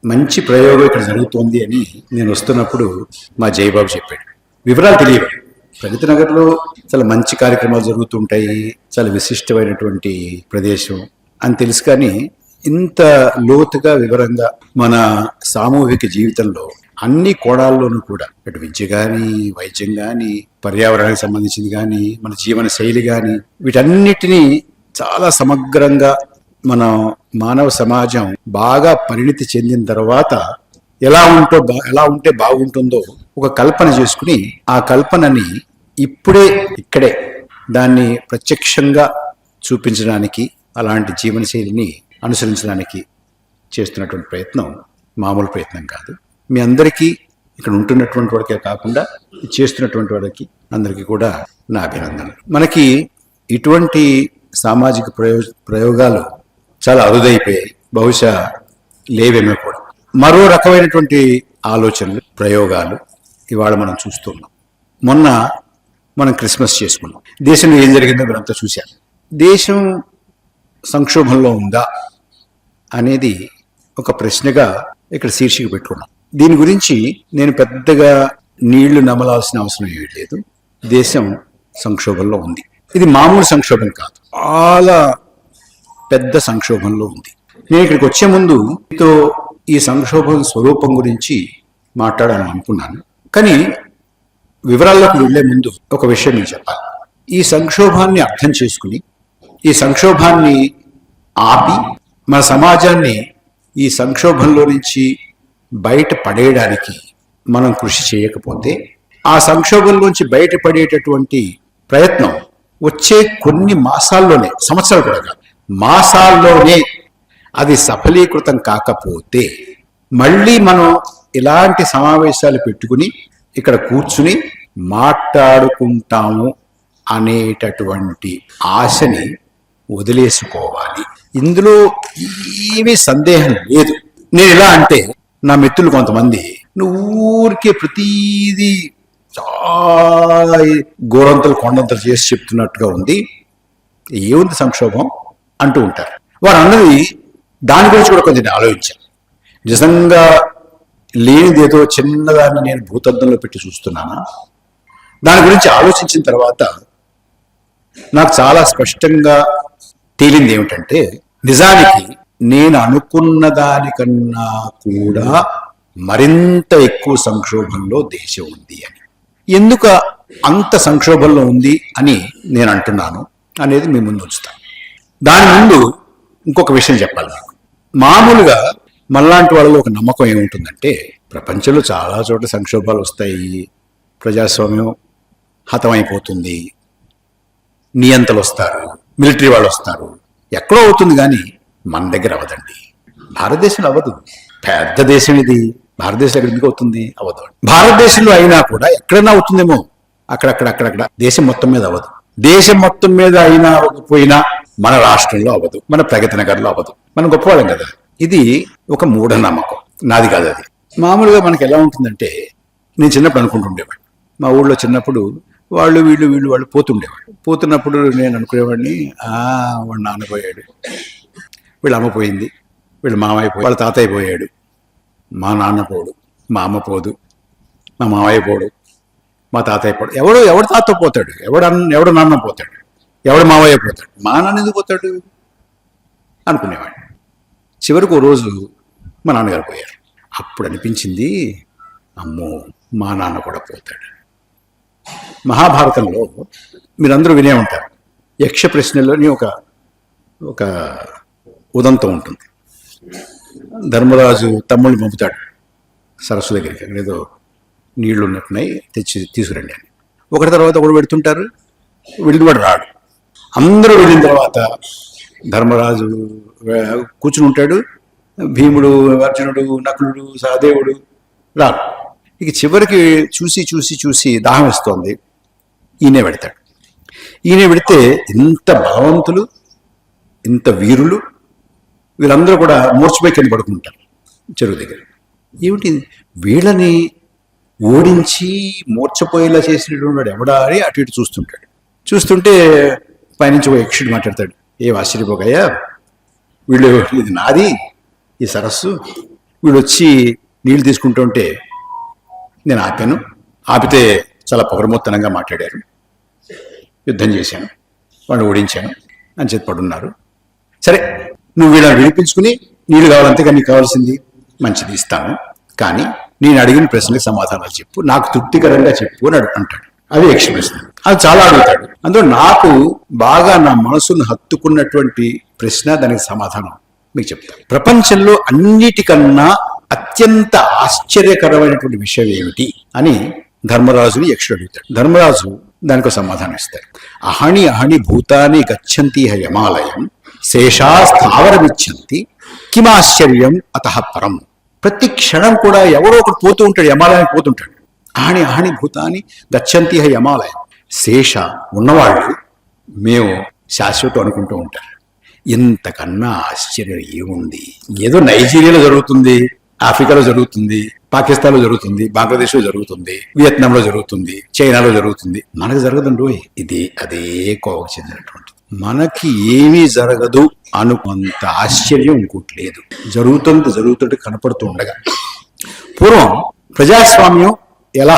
మంచి ప్రయోగం ఇక్కడ జరుగుతోంది అని నేను వస్తున్నప్పుడు మా జయబాబు చెప్పాడు. వివరాలు తెలియవు. ప్రగతి నగర్లో చాలా మంచి కార్యక్రమాలు జరుగుతుంటాయి, చాలా విశిష్టమైనటువంటి ప్రదేశం అని తెలుసు. కానీ ఇంత లోతుగా వివరంగా మన సామూహిక జీవితంలో అన్ని కోణాల్లోనూ కూడా అటు విద్య కానీ, వైద్యం కానీ, పర్యావరణానికి సంబంధించింది కానీ, మన జీవన శైలి కానీ, వీటన్నిటినీ చాలా సమగ్రంగా మన మానవ సమాజం బాగా పరిణితి చెందిన తర్వాత ఎలా ఉంటే బాగుంటుందో ఒక కల్పన చేసుకుని ఆ కల్పనని ఇక్కడే దాన్ని ప్రత్యక్షంగా చూపించడానికి, అలాంటి జీవనశైలిని అనుసరించడానికి చేస్తున్నటువంటి ప్రయత్నం మామూలు ప్రయత్నం కాదు. మీ అందరికీ, ఇక్కడ ఉంటున్నటువంటి వాడికే కాకుండా చేస్తున్నటువంటి వాడికి అందరికీ కూడా నా అభినందనలు. మనకి ఇటువంటి సామాజిక ప్రయోగాలు చాలా అరుదైపోయాయి, బహుశా లేవేమో కూడా. మరో రకమైనటువంటి ఆలోచనలు, ప్రయోగాలు ఇవాళ మనం చూస్తున్నాం. మొన్న మనం క్రిస్మస్ చేసుకున్నాం. దేశంలో ఏం జరిగిందో మీరంతా చూశారు. దేశం సంక్షోభంలో ఉందా అనేది ఒక ప్రశ్నగా ఇక్కడ శీర్షిక పెట్టుకున్నాం. దీని గురించి నేను పెద్దగా నీళ్లు నమలాల్సిన అవసరం ఏమీ లేదు. దేశం సంక్షోభంలో ఉంది. ఇది మామూలు సంక్షోభం కాదు, చాలా పెద్ద సంక్షోభంలో ఉంది. నేను ఇక్కడికి వచ్చే ముందు మీతో ఈ సంక్షోభం స్వరూపం గురించి మాట్లాడాలని అనుకున్నాను. కానీ వివరాల్లోకి వెళ్లే ముందు ఒక విషయం నేను చెప్పాలి. ఈ సంక్షోభాన్ని అర్థం చేసుకుని, ఈ సంక్షోభాన్ని ఆపి, మన సమాజాన్ని ఈ సంక్షోభంలో నుంచి బయట పడేయడానికి మనం కృషి చేయకపోతే, ఆ సంక్షోభంలోంచి బయటపడేటటువంటి ప్రయత్నం వచ్చే కొన్ని మాసాల్లోనే, సంవత్సరాలు కూడా కాదు, మాసాల్లోనే అది సఫలీకృతం కాకపోతే మళ్ళీ మనం ఇలాంటి సమావేశాలు పెట్టుకుని ఇక్కడ కూర్చుని మాట్లాడుకుంటాము అనేటటువంటి ఆశని వదిలేసుకోవాలి. ఇందులో ఏమీ సందేహం లేదు. నేను ఇలా అంటే నా మిత్రులు కొంతమంది, నువ్వు ఊరికే ప్రతీదీ చాలా గోరంతలు కొండంతలు చేసి చెప్తున్నట్టుగా ఉంది, ఏముంది సంక్షోభం అంటూ ఉంటారు. వారు అన్నది దాని గురించి కూడా కొంచెం ఆలోచించాను. నిజంగా లేనిదేదో చిన్నదాన్ని నేను భూతద్దంలో పెట్టి చూస్తున్నానా? దాని గురించి ఆలోచించిన తర్వాత నాకు చాలా స్పష్టంగా తేలింది ఏమిటంటే, నిజానికి నేను అనుకున్న దానికన్నా కూడా మరింత ఎక్కువ సంక్షోభంలో దేశం ఉంది అని. ఎందుకు అంత సంక్షోభంలో ఉంది అని నేను అంటున్నాను అనేది మీ ముందు ఉంచుతాను. దాని ముందు ఇంకొక విషయం చెప్పాలి. మామూలుగా మనలాంటి వాళ్ళలో ఒక నమ్మకం ఏముంటుందంటే, ప్రపంచంలో చాలా చోట్ల సంక్షోభాలు వస్తాయి, ప్రజాస్వామ్యం హతమైపోతుంది, నియంతలు వస్తారు, మిలిటరీ వాళ్ళు వస్తారు, ఎక్కడో అవుతుంది, కానీ మన దగ్గర అవ్వదండి. భారతదేశంలో అవ్వదు. పెద్ద దేశం ఇది. భారతదేశంలో ఎక్కడ ఎందుకు అవుతుంది? అవ్వదు. భారతదేశంలో అయినా కూడా ఎక్కడైనా అవుతుందేమో, అక్కడక్కడ. దేశం మొత్తం మీద అవ్వదు. దేశం మొత్తం మీద అయినా అవ్వకపోయినా మన రాష్ట్రంలో అవ్వదు, మన ప్రగతి నగర్లో అవ్వదు. మనం గొప్పవాళ్ళం కదా. ఇది ఒక మూఢనమ్మకం, నాది కాదు అది. మామూలుగా మనకి ఎలా ఉంటుందంటే, నేను చిన్నప్పుడు అనుకుంటుండేవాడిని, మా ఊళ్ళో చిన్నప్పుడు వీళ్ళు పోతున్నప్పుడు నేను అనుకునేవాడిని, వాడు నాన్న పోయాడు, వీళ్ళ అమ్మ పోయింది, వీళ్ళ మామయ్య పోయి, వాళ్ళ తాతయ్య పోయాడు, మా నాన్న పోడు, మా అమ్మ పోదు, మా మామయ్య పోడు, మా తాతయ్య పోడు. ఎవడు తాత పోతాడు, ఎవడు నాన్న పోతాడు, ఎవడు మావయ్య పోతాడు, మా నాన్న ఎందుకు పోతాడు అనుకునేవాడిని. చివరికి ఓ రోజు మా నాన్నగారు పోయారు. అప్పుడు అనిపించింది, అమ్మో మా నాన్న కూడా పోతాడు. మహాభారతంలో మీరందరూ వినే ఉంటారు, యక్ష ప్రశ్నలోని ఒక ఉదంతం ఉంటుంది. ధర్మరాజు తమ్ముళ్ళు పంపుతాడు సరస్సు దగ్గరికి, ఏదో నీళ్లు ఉన్నట్టున్నాయి, తీసుకురండి అని. ఒకటి తర్వాత ఒకడు పెడుతుంటారు, వెళ్ళినవాడు రాడు. అందరూ వెళ్ళిన తర్వాత ధర్మరాజు కూర్చుని ఉంటాడు, భీముడు, అర్జునుడు, నకులుడు, సహదేవుడు రాడు. ఇక చివరికి చూసి దాహం వేస్తోంది, ఈయనే పెడతాడు. ఈయన పెడితే ఇంత బలవంతులు, ఇంత వీరులు, వీళ్ళందరూ కూడా మూర్ఛపోయి కింద పడుకుంటారు చెరువు దగ్గర. ఏమిటి వీళ్ళని ఓడించి మూర్ఛపోయేలా చేసినటువంటి ఎవడా అని అటు ఇటు చూస్తుంటే పైనుంచి ఒక యక్షుడు మాట్లాడతాడు, ఏ ఆశ్చర్యపోకయ్యా, ఇది నాది ఈ సరస్సు, వీడు వచ్చి నీళ్లు తీసుకుంటుంటే నేను ఆపాను. ఆపితే చాలా పొగరమొత్తనంగా మాట్లాడారు. యుద్ధం చేశాను, వాళ్ళు ఓడించాను అని చెప్పి పడున్నారు. సరే, నువ్వు వీళ్ళని విడిపించుకుని నీళ్ళు కావాలంతే, కానీ నీకు కావాల్సింది మంచిది ఇస్తాను, కానీ నేను అడిగిన ప్రశ్నలకు సమాధానాలు చెప్పు, నాకు తృప్తికరంగా చెప్పు అని అంటాడు. అది ఎక్స్ప్రెస్. అది చాలా అడుగుతాడు. అందులో నాకు బాగా నా మనసును హత్తుకున్నటువంటి ప్రశ్న, దానికి సమాధానం మీకు చెప్తాను. ప్రపంచంలో అన్నిటికన్నా అత్యంత ఆశ్చర్యకరమైనటువంటి విషయం ఏమిటి అని ధర్మరాజుని యక్షుడు అడుగుతాడు. ధర్మరాజు దానికి సమాధానం ఇస్తాడు. అహణి అహణి భూతాని గచ్చంతి యమాలయం శేషా స్థావరమిచ్చంతి కిమాశ్చర్యం అతః పరం. ప్రతి క్షణం కూడా ఎవరో ఒకటి పోతూ ఉంటాడు, యమాలయానికి పోతుంటాడు. అహణి అహణి భూతాని గచ్చంతి యమాలయం. శేష ఉన్నవాళ్ళు మేము శాశ్వతం అనుకుంటూ ఉంటారు. ఇంతకన్నా ఆశ్చర్యం ఏముంది? ఏదో నైజీరియాలో జరుగుతుంది, ఆఫ్రికాలో జరుగుతుంది, పాకిస్తాన్లో జరుగుతుంది, బంగ్లాదేశ్లో జరుగుతుంది, వియత్నాంలో జరుగుతుంది, చైనాలో జరుగుతుంది. మనకు జరగదండి. ఇది అదే కోవకు చెందినటువంటి. మనకి ఏమీ జరగదు అనుకున్నంత ఆశ్చర్యం ఇంకోటి లేదు. జరుగుతుంటే కనపడుతూ ఉండగా. పూర్వం ప్రజాస్వామ్యం ఎలా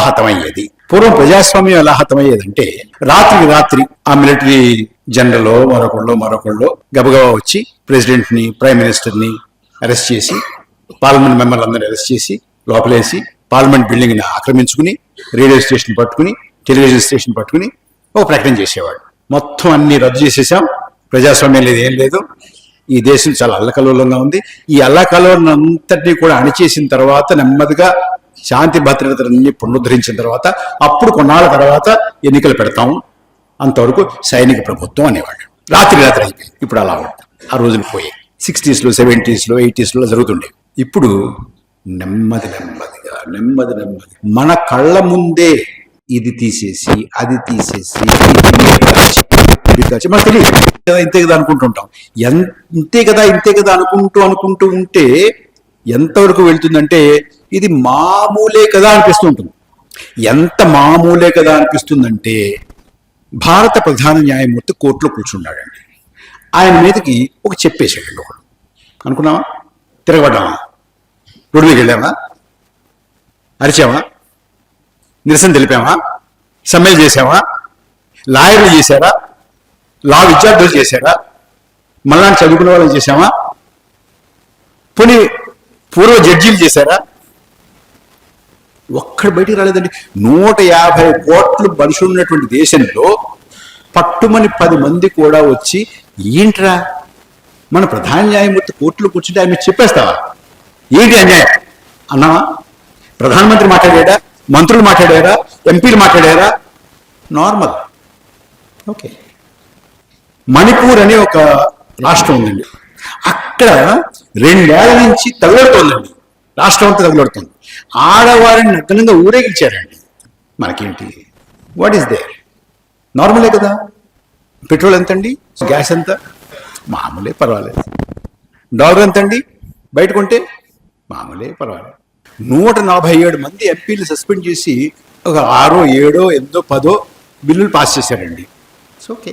హతమయ్యేదంటే రాత్రికి రాత్రి ఆ మిలిటరీ జనరల్ మరొకళ్ళు గబగబా వచ్చి ప్రెసిడెంట్ ని, ప్రైమ్ మినిస్టర్ ని అరెస్ట్ చేసి, పార్లమెంట్ మెంబర్లు అందరినీ అరెస్ట్ చేసి లోపలేసి, పార్లమెంట్ బిల్డింగ్ ని ఆక్రమించుకుని, రేడియో స్టేషన్ పట్టుకుని, టెలివిజన్ స్టేషన్ పట్టుకుని ఒక ప్రకటన చేసేవాడు. మొత్తం అన్ని రద్దు చేసేసాం, ప్రజాస్వామ్యం లేదు, ఏం లేదు, ఈ దేశం చాలా అల్లకల్లోలంగా ఉంది. ఈ అల్లకల్లోలం అంతటినీ కూడా అణిచేసిన తర్వాత, నెమ్మదిగా శాంతి భద్రతలన్నీ పునరుద్ధరించిన తర్వాత, అప్పుడు కొన్నాళ్ళ తర్వాత ఎన్నికలు పెడతాం, అంతవరకు సైనిక ప్రభుత్వం అనేవాళ్ళు. రాత్రి అయిపోయింది. ఇప్పుడు అలా ఉంటుంది. ఆ రోజులు పోయాయి. 60s, 70s, 80s జరుగుతుండేవి. ఇప్పుడు నెమ్మదిగా మన కళ్ళ ముందే ఇది తీసేసి, అది తీసేసి, మనకు తెలియదు. ఇంతే కదా అనుకుంటుంటాం. ఇంతే కదా అనుకుంటూ ఉంటే ఎంతవరకు వెళ్తుందంటే ఇది మామూలే కదా అనిపిస్తూ ఉంటుంది. ఎంత మామూలే కదా అనిపిస్తుందంటే, భారత ప్రధాన న్యాయమూర్తి కోర్టులో కూర్చున్నాడండి. ఆయన మీదకి ఒక చెప్పేసాడండి ఒకడు. అనుకున్నావా? తిరగబడ్డావా? రోడ్డు మీదకి వెళ్ళావా? అరిచావా? నిరసన తెలిపావా? సమ్మెలు చేసావా? లాయర్లు చేశారా? లా విద్యార్థులు చేశారా? మళ్ళా చదువుకునే వాళ్ళని చేశావా? పోనీ పూర్వ జడ్జీలు చేశారా? ఒక్కడు బయటికి రాలేదండి. 150 కోట్ల మనుషులు ఉన్నటువంటి దేశంలో పట్టుమని 10 మంది కూడా వచ్చి, ఏంట్రా మన ప్రధాన న్యాయమూర్తి కోర్టులో కూర్చుంటే ఆయన చెప్పేస్తావా? ఏంటి అన్యాయం అన్నావా? ప్రధానమంత్రి మాట్లాడాడా? మంత్రులు మాట్లాడారా? ఎంపీలు మాట్లాడారా? నార్మల్. ఓకే. మణిపూర్ అనే ఒక రాష్ట్రం ఉందండి. అక్కడ 2 ఏళ్ల నుంచి తగులుతోందండి. రాష్ట్రం అంతా తగులుతుంది. ఆడవారిని నగ్నంగా ఊరేగించారండి. మనకేంటి? What is there? నార్మలే కదా. పెట్రోల్ ఎంతండి? గ్యాస్ ఎంత? మామూలే, పర్వాలేదు. డాలర్ ఎంతండి? బయట కొంటే మామూలే, పర్వాలేదు. 147 మంది ఎంపీలు సస్పెండ్ చేసి ఒక 6, 7, 8, 10 బిల్లులు పాస్ చేశారండి. ఇట్స్ ఓకే,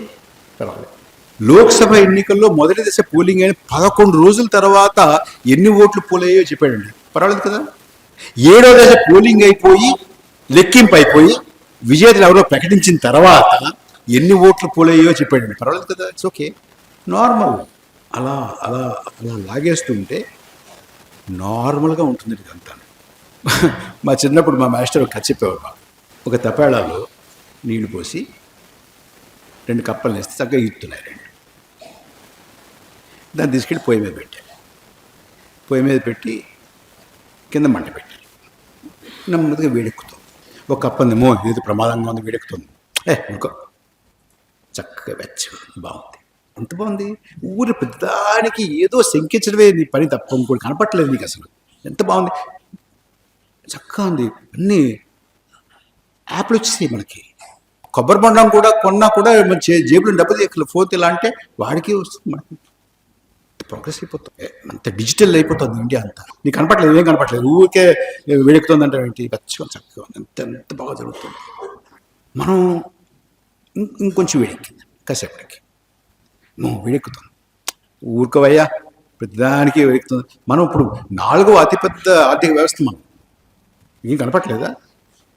పర్వాలేదు. లోక్సభ ఎన్నికల్లో మొదటి దశ పోలింగ్ అయిన 11 రోజుల తర్వాత ఎన్ని ఓట్లు పోలయ్యో చెప్పాడండి. పర్వాలేదు కదా. 7వ దశ పోలింగ్ అయిపోయి, లెక్కింపు అయిపోయి, విజేతలు ఎవరో ప్రకటించిన తర్వాత ఎన్ని ఓట్లు పోలయ్యో చెప్పాడండి. పర్వాలేదు కదా. It's okay, normal. అలా అలా అలా లాగేస్తుంటే నార్మల్గా ఉంటుంది ఇదంతా. మా చిన్నప్పుడు మా మాస్టర్ ఒక కథ చెప్పేవారు. ఒక తపేళాలో నీళ్లు పోసి 2 కప్పలు వేస్తే చక్కగా ఈడుతున్నాయి. దాన్ని తీసుకెళ్ళి పొయ్యి మీద పెట్టారు. పొయ్యి మీద పెట్టి కింద మంట పెట్టారు. నెమ్మదిగా వేడెక్కుతుంది. ఒక కప్పందేమో ఏదో ప్రమాదంగా ఉంది, వేడెక్కుతుంది. ఇంకో చక్కగా వెచ్చగా బాగుంది. ఎంత బాగుంది. ఊరి పెద్దానికి ఏదో శంకించడమే నీ పని తప్ప ఇంకోటి కనపట్టలేదు నీకు అసలు. ఎంత బాగుంది, చక్కగా ఉంది. అన్నీ యాప్లు వచ్చేసాయి మనకి. కొబ్బరి బొండం కూడా కొన్నా కూడా జేబులో డబ్బులు ఫోన్ ఇలా అంటే వాడికి వస్తుంది. మనకి ప్రోగ్రెస్ అయిపోతుంది. అంత డిజిటల్ అయిపోతుంది ఇండియా అంతా. నీకు కనపట్లేదు, ఏం కనపట్లేదు. ఊరికే వేడెక్కుతుంది అంటే ఏంటి? చక్కగా చక్కగా ఎంత ఎంత బాగా జరుగుతుంది. మనం ఇంకొంచెం వేడెక్కింది. కాసేపటికి వేడెక్కుతుంది. ఊరుకోవయ్యా, ప్రతిదానికి వ్యక్తం. మనం ఇప్పుడు 4వ అతిపెద్ద ఆర్థిక వ్యవస్థ మనం. ఏం కనపట్లేదా?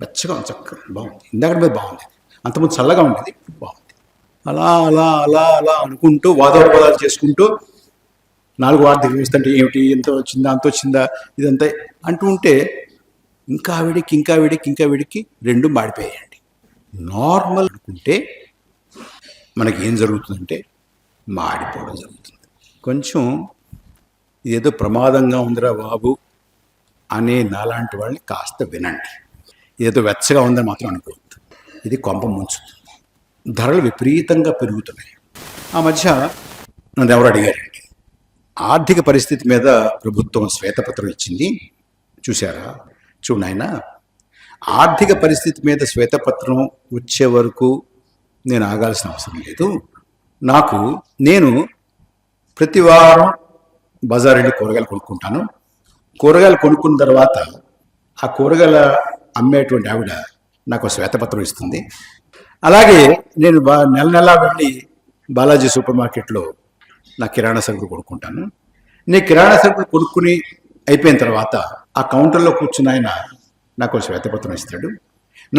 వెచ్చగా చక్కగా బాగుంది. ఇందాక మీద బాగుంది, అంతకుముందు చల్లగా ఉండేది, బాగుంది. అలా అలా అలా అలా అనుకుంటూ వాదోపవాదాలు చేసుకుంటూ 4వ ఆర్థిక వ్యవస్థ అంటే ఏమిటి, ఎంత వచ్చిందా, అంత వచ్చిందా, ఇదంతా అంటూ ఉంటే ఇంకా వీడికి ఇంకా వీడికి ఇంకా వీడికి రెండు మాడిపోయాయండి. నార్మల్ అనుకుంటే మనకి ఏం జరుగుతుందంటే మాడిపోవడం జరుగుతుంది. కొంచెం ఏదో ప్రమాదంగా ఉందిరా బాబు అనే నాలాంటి వాళ్ళని కాస్త వినండి. ఏదో వెచ్చగా ఉందని మాత్రం అనుకోవద్దు. ఇది కొంప ముంచుతుంది. ధరలు విపరీతంగా పెరుగుతున్నాయి. ఆ మధ్య నన్ను ఎవరు అడిగారండి, ఆర్థిక పరిస్థితి మీద ప్రభుత్వం శ్వేతపత్రం ఇచ్చింది చూసారా? చూడు నాయన, ఆర్థిక పరిస్థితి మీద శ్వేతపత్రం వచ్చే వరకు నేను ఆగాల్సిన అవసరం లేదు. నేను ప్రతి వారం బజార్ వెళ్ళి కూరగాయలు కొనుక్కుంటాను. కూరగాయలు కొనుక్కున్న తర్వాత ఆ కూరగాయల అమ్మేటువంటి ఆవిడ నాకు శ్వేతపత్రం ఇస్తుంది. అలాగే నేను నెల నెలా వెళ్ళి బాలాజీ సూపర్ మార్కెట్లో నా కిరాణా సరుకులు కొనుక్కుంటాను. నేను కిరాణా సరుకులు కొనుక్కుని అయిపోయిన తర్వాత ఆ కౌంటర్లో కూర్చున్న ఆయన నాకు శ్వేతపత్రం ఇస్తాడు.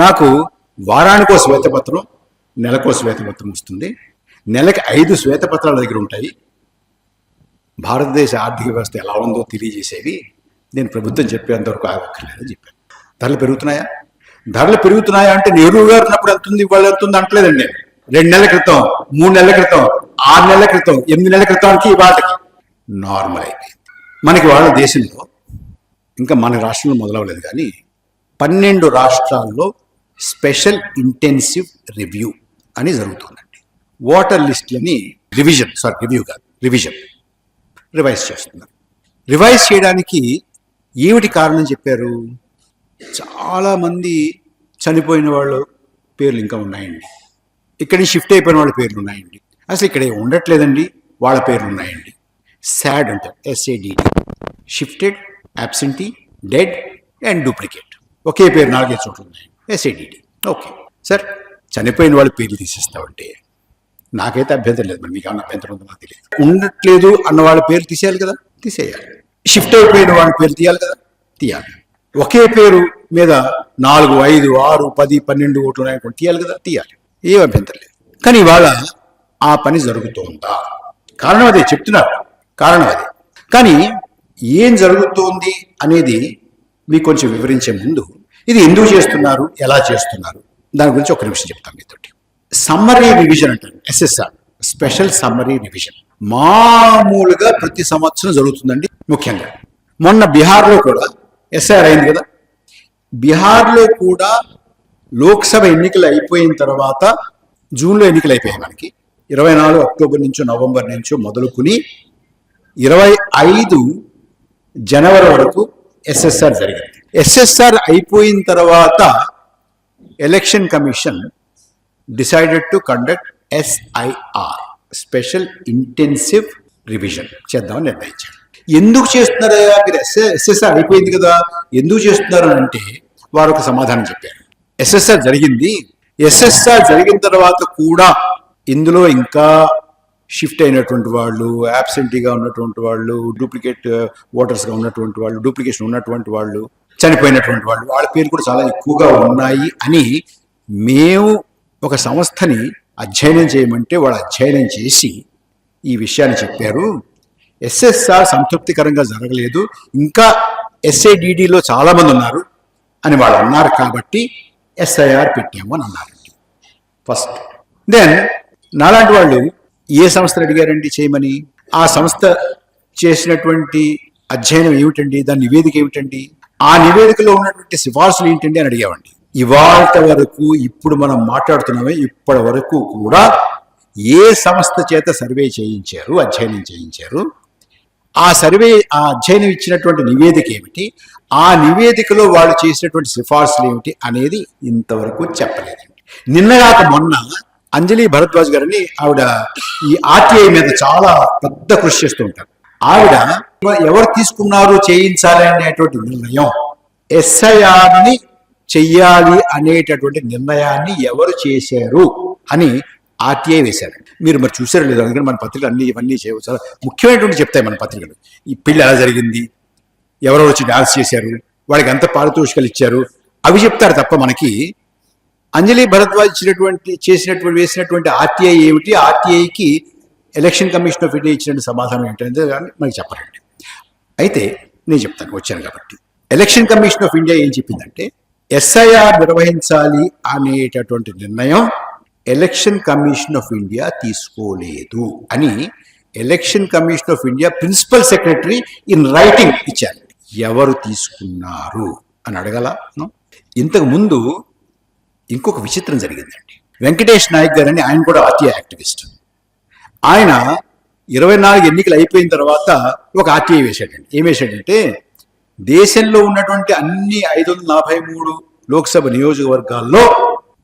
నాకు వారానికో శ్వేతపత్రం, నెలకో శ్వేతపత్రం వస్తుంది. నెలకి 5 శ్వేతపత్రాల దగ్గర ఉంటాయి. భారతదేశ ఆర్థిక వ్యవస్థ ఎలా ఉందో తెలియజేసేవి. నేను ప్రభుత్వం చెప్పేంతవరకు ఆగక్కర్లేదని చెప్పాను. ధరలు పెరుగుతున్నాయా? ధరలు పెరుగుతున్నాయా అంటే నెహ్రూ గారు ఉన్నప్పుడు ఎంత ఉంది, ఇవాళ ఎంత ఉంది అంటలేదండి. 2 నెలల క్రితం, 3 నెలల క్రితం, 6 నెలల క్రితం, 8 నెలల క్రితానికి ఇవాళకి నార్మల్ అయిపోయింది. మనకి వాళ్ళ దేశంలో, ఇంకా మన రాష్ట్రంలో మొదలవలేదు కానీ 12 రాష్ట్రాల్లో స్పెషల్ ఇంటెన్సివ్ రివ్యూ అని జరుగుతుందండి. వాటర్ లిస్ట్లని రివైజ్ చేస్తున్నారు. రివైజ్ చేయడానికి ఏమిటి కారణం చెప్పారు? చాలామంది చనిపోయిన వాళ్ళ పేర్లు ఇంకా ఉన్నాయండి. ఇక్కడి షిఫ్ట్ అయిపోయిన వాళ్ళ పేర్లు ఉన్నాయండి. అసలు ఇక్కడ ఉండట్లేదండి, వాళ్ళ పేర్లు ఉన్నాయండి. SAD అంటారు, SADD, shifted, absentee, dead and duplicate. ఒకే పేరు 4 చోట్ల ఉన్నాయండి, SADD. ఓకే సార్, చనిపోయిన వాళ్ళ పేర్లు తీసేస్తామంటే నాకైతే అభ్యంతరం లేదు. మరి మీకు ఏమన్నా అభ్యంతరం ఉందో నాకు తెలియదు. ఉండట్లేదు అన్న వాళ్ళ పేరు తీసేయాలి కదా, తీసేయాలి. షిఫ్ట్ అయిపోయిన వాళ్ళ పేరు తీయాలి కదా, తీయాలి. ఒకే పేరు మీద 4, 5, 6, 10, 12 ఓట్లు ఉన్నాయనుకోండి, తీయాలి కదా, తీయాలి. ఏం అభ్యంతరం లేదు. కానీ ఇవాళ ఆ పని జరుగుతుందా? కారణం అదే చెప్తున్నారు, కారణం అదే. కానీ ఏం జరుగుతోంది అనేది మీకు కొంచెం వివరించే ముందు, ఇది ఎందుకు చేస్తున్నారు, ఎలా చేస్తున్నారు, దాని గురించి ఒక నిమిషం చెప్తాను మీతోటి. సమ్మరీ రివిజన్ అంటారు, SSR, స్పెషల్ సమ్మరీ రివిజన్. మామూలుగా ప్రతి సంవత్సరం జరుగుతుందండి. ముఖ్యంగా మొన్న బీహార్లో కూడా SIR అయింది కదా. బీహార్లో కూడా లోక్సభ ఎన్నికలు అయిపోయిన తర్వాత, జూన్లో ఎన్నికలు అయిపోయాయి మనకి. 24 అక్టోబర్ నుంచో నవంబర్ నుంచో మొదలుకుని 25 జనవరి వరకు SSR జరిగింది. SSR అయిపోయిన తర్వాత election commission decided to conduct SIR, special intensive revision చేద్దామని నిర్ణయించారు. ఎందుకు చేస్తున్నారా మీరు? SSR అయిపోయింది కదా, ఎందుకు చేస్తున్నారు అంటే వారు ఒక సమాధానం చెప్పారు. SSR జరిగింది, SSR జరిగిన తర్వాత కూడా ఇందులో ఇంకా షిఫ్ట్ అయినటువంటి వాళ్ళు, యాబ్సెంటీగా ఉన్నటువంటి వాళ్ళు, డూప్లికేట్ ఓటర్స్గా ఉన్నటువంటి వాళ్ళు, డూప్లికేషన్ ఉన్నటువంటి వాళ్ళు, చనిపోయినటువంటి వాళ్ళు, వాళ్ళ పేరు కూడా చాలా ఎక్కువగా ఉన్నాయి అని మేము ఒక సంస్థని అధ్యయనం చేయమంటే వాళ్ళు అధ్యయనం చేసి ఈ విషయాన్ని చెప్పారు. SSR సంతృప్తికరంగా జరగలేదు, ఇంకా SADDలో చాలామంది ఉన్నారు అని వాళ్ళు అన్నారు, కాబట్టి SIR పెట్టాము అని అన్నారండి ఫస్ట్. దెన్ నాలాంటి వాళ్ళు ఏ సంస్థను అడిగారండి చేయమని? ఆ సంస్థ చేసినటువంటి అధ్యయనం ఏమిటండి, దాని నివేదిక ఏమిటండి, ఆ నివేదికలో ఉన్నటువంటి సిఫార్సులు ఏంటండి అని అడిగామండి. ఇవాళ వరకు, ఇప్పుడు మనం మాట్లాడుతున్నామే, ఇప్పటి వరకు కూడా ఏ సంస్థ చేత సర్వే చేయించారు, అధ్యయనం చేయించారు, ఆ అధ్యయనం ఇచ్చినటువంటి నివేదిక ఏమిటి, ఆ నివేదికలో వాళ్ళు చేసినటువంటి సిఫార్సులు ఏమిటి అనేది ఇంతవరకు చెప్పలేదండి. నిన్నగాక మొన్న అంజలి భరద్వాజ్ గారని ఆవిడ ఈ RTI మీద చాలా పెద్ద కృషి చేస్తూ ఉంటారు. ఆవిడ ఎవరు తీసుకున్నారు చేయించాలి అనేటువంటి నిర్ణయం, SIRని చెయ్యాలి అనేటటువంటి నిర్ణయాన్ని ఎవరు చేశారు అని ఆర్టీఐ వేశారు. మీరు మరి చూసారో లేదు, అందుకని మన పత్రికలు అన్ని ఇవన్నీ చాలా ముఖ్యమైనటువంటి చెప్తాయి మన పత్రికలు. ఈ పెళ్లి ఎలా జరిగింది, ఎవరో వచ్చి డాన్స్ చేశారు, వాడికి ఎంత పారితోషికాలు ఇచ్చారు, అవి చెప్తారు తప్ప మనకి అంజలి భరద్వాజ్ వేసినటువంటి ఆర్టీఐ ఏమిటి, ఆర్టీఐకి ఎలక్షన్ కమిషన్ ఆఫ్ ఇండియా ఇచ్చినటువంటి సమాధానం ఏంటనేది మనకి చెప్పరండి. అయితే నేను చెప్తాను, వచ్చాను కాబట్టి. ఎలక్షన్ కమిషన్ ఆఫ్ ఇండియా ఏం చెప్పిందంటే ఎస్ఐఆర్ నిర్వహించాలి అనేటటువంటి నిర్ణయం ఎలక్షన్ కమిషన్ ఆఫ్ ఇండియా తీసుకోలేదు అని election commission of India principal secretary in writing ఇచ్చారు. ఎవరు తీసుకున్నారు అని అడగల. ఇంతకు ముందు ఇంకొక విచిత్రం జరిగిందండి. వెంకటేష్ నాయక్ గారు అని, ఆయన కూడా ఆర్టీఐ యాక్టివిస్ట్. ఆయన 24 ఎన్నికలు అయిపోయిన తర్వాత ఒక ఆర్టీఐ వేశాడండి. ఏం వేశాడంటే దేశంలో ఉన్నటువంటి అన్ని 543 లోక్సభ నియోజకవర్గాల్లో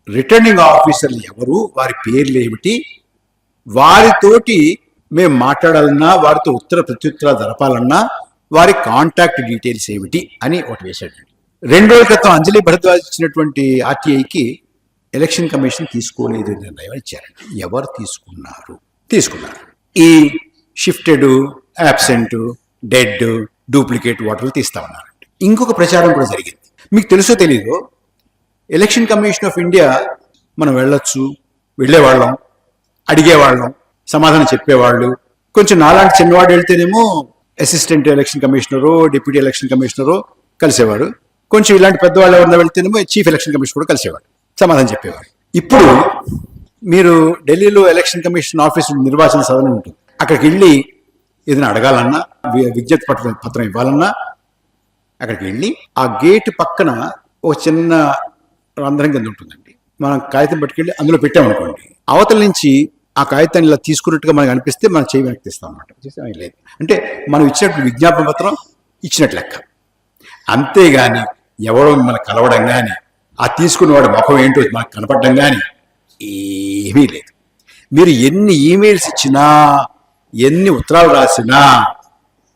రిటర్నింగ్ ఆఫీసర్లు ఎవరు, వారి పేర్లు ఏమిటి, వారితోటి మేము మాట్లాడాలన్నా, వారితో ఉత్తర ప్రత్యుత్తరాలు జరపాలన్నా వారి కాంటాక్ట్ డీటెయిల్స్ ఏమిటి అని ఒకటి వేశాడండి. 2 రోజుల క్రితం అంజలి భరద్వాజ్ ఇచ్చినటువంటి ఆర్టీఐకి ఎలక్షన్ కమిషన్ తీసుకోలేదు నిర్ణయం ఇచ్చారండి. ఎవరు తీసుకున్నారు? ఈ షిఫ్టెడ్, యాబ్సెంట్, డెడ్, డూప్లికేట్ వాటర్లు తీస్తామన్నారండి. ఇంకొక ప్రచారం కూడా జరిగింది. మీకు తెలుసో తెలీదు, ఎలక్షన్ కమిషన్ ఆఫ్ ఇండియా మనం వెళ్ళొచ్చు, వెళ్ళేవాళ్ళం, అడిగేవాళ్ళం, సమాధానం చెప్పేవాళ్ళు. కొంచెం నాలాంటి చిన్నవాడు వెళ్తేనేమో assistant election commissioner, deputy election commissioner కలిసేవాడు. కొంచెం ఇలాంటి పెద్దవాళ్ళు ఎవరైనా వెళ్తేనేమో చీఫ్ ఎలక్షన్ కమిషనర్ కూడా కలిసేవాడు, సమాధానం చెప్పేవాడు. ఇప్పుడు మీరు ఢిల్లీలో ఎలక్షన్ కమిషన్ ఆఫీసు నిర్వాచన సదనం ఉంటుంది. అక్కడికి వెళ్ళి ఏదైనా అడగాలన్నా, విజ్ఞప్తి పత్రం ఇవ్వాలన్నా అక్కడికి వెళ్ళి ఆ గేట్ పక్కన ఒక చిన్న రంధ్రం కింద ఉంటుందండి. మనం కాగితం పట్టుకెళ్ళి అందులో పెట్టామనుకోండి, అవతల నుంచి ఆ కాగితాన్ని ఇలా తీసుకున్నట్టుగా మనకు అనిపిస్తే మనం చేయి వెనక్కి తీస్తాం అన్నమాట. లేదు అంటే మనం ఇచ్చినట్టు విజ్ఞాపన పత్రం ఇచ్చినట్టు లెక్క. అంతేగాని ఎవరో మిమ్మల్ని కలవడం కానీ, ఆ తీసుకున్నవాడు ముఖం ఏంటో మనకు కనపడడం కానీ ఏమీ లేదు. మీరు ఎన్ని ఈమెయిల్స్ ఇచ్చినా, ఎన్ని ఉత్తరాలు రాసినా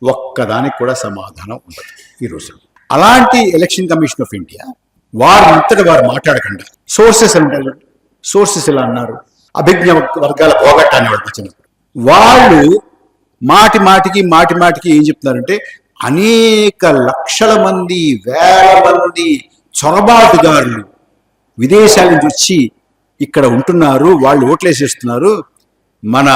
ఒక్కదానికి కూడా సమాధానం ఉండదు ఈ రోజు. అలాంటి ఎలక్షన్ కమిషన్ ఆఫ్ ఇండియా వారంతటా వారు మాట్లాడకుండా సోర్సెస్ అంటారు. సోర్సెస్ ఇలా అన్నారు, అభిజ్ఞ వర్గాల పోగొట్టాన్ని వాడు వచ్చినప్పుడు వాళ్ళు మాటికి ఏం చెప్తున్నారంటే అనేక లక్షల మంది, వేల మంది చొరబాటుదారులు విదేశాల నుంచి వచ్చి ఇక్కడ ఉంటున్నారు, వాళ్ళు ఓట్లేసేస్తున్నారు, మన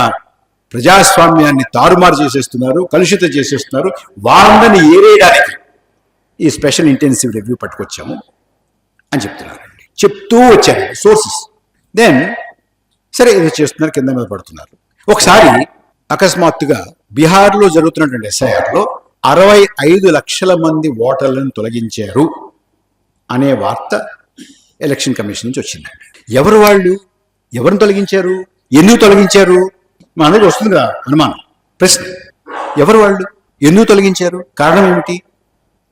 ప్రజాస్వామ్యాన్ని తారుమారు చేసేస్తున్నారు, కలుషితం చేసేస్తున్నారు, వాళ్ళని ఏరేయడానికి ఈ స్పెషల్ ఇంటెన్సివ్ రివ్యూ పట్టుకొచ్చాము అని చెప్తున్నారండి. చెప్తూ వచ్చారు సోర్సెస్. దెన్ సరే ఏదో చేస్తున్నారు, కింద మీద పడుతున్నారు. ఒకసారి అకస్మాత్తుగా బీహార్లో జరుగుతున్నటువంటి ఎస్ఐఆర్లో 65 లక్షల మంది ఓటర్లను తొలగించారు అనే వార్త ఎలక్షన్ కమిషన్ నుంచి వచ్చిందండి. ఎవరు వాళ్ళు, ఎవరిని తొలగించారు, ఎందుకు తొలగించారు, మన అందరికీ వస్తుంది కదా అనుమానం, ప్రశ్న. ఎవరు వాళ్ళు, ఎందుకు తొలగించారు, కారణం ఏమిటి,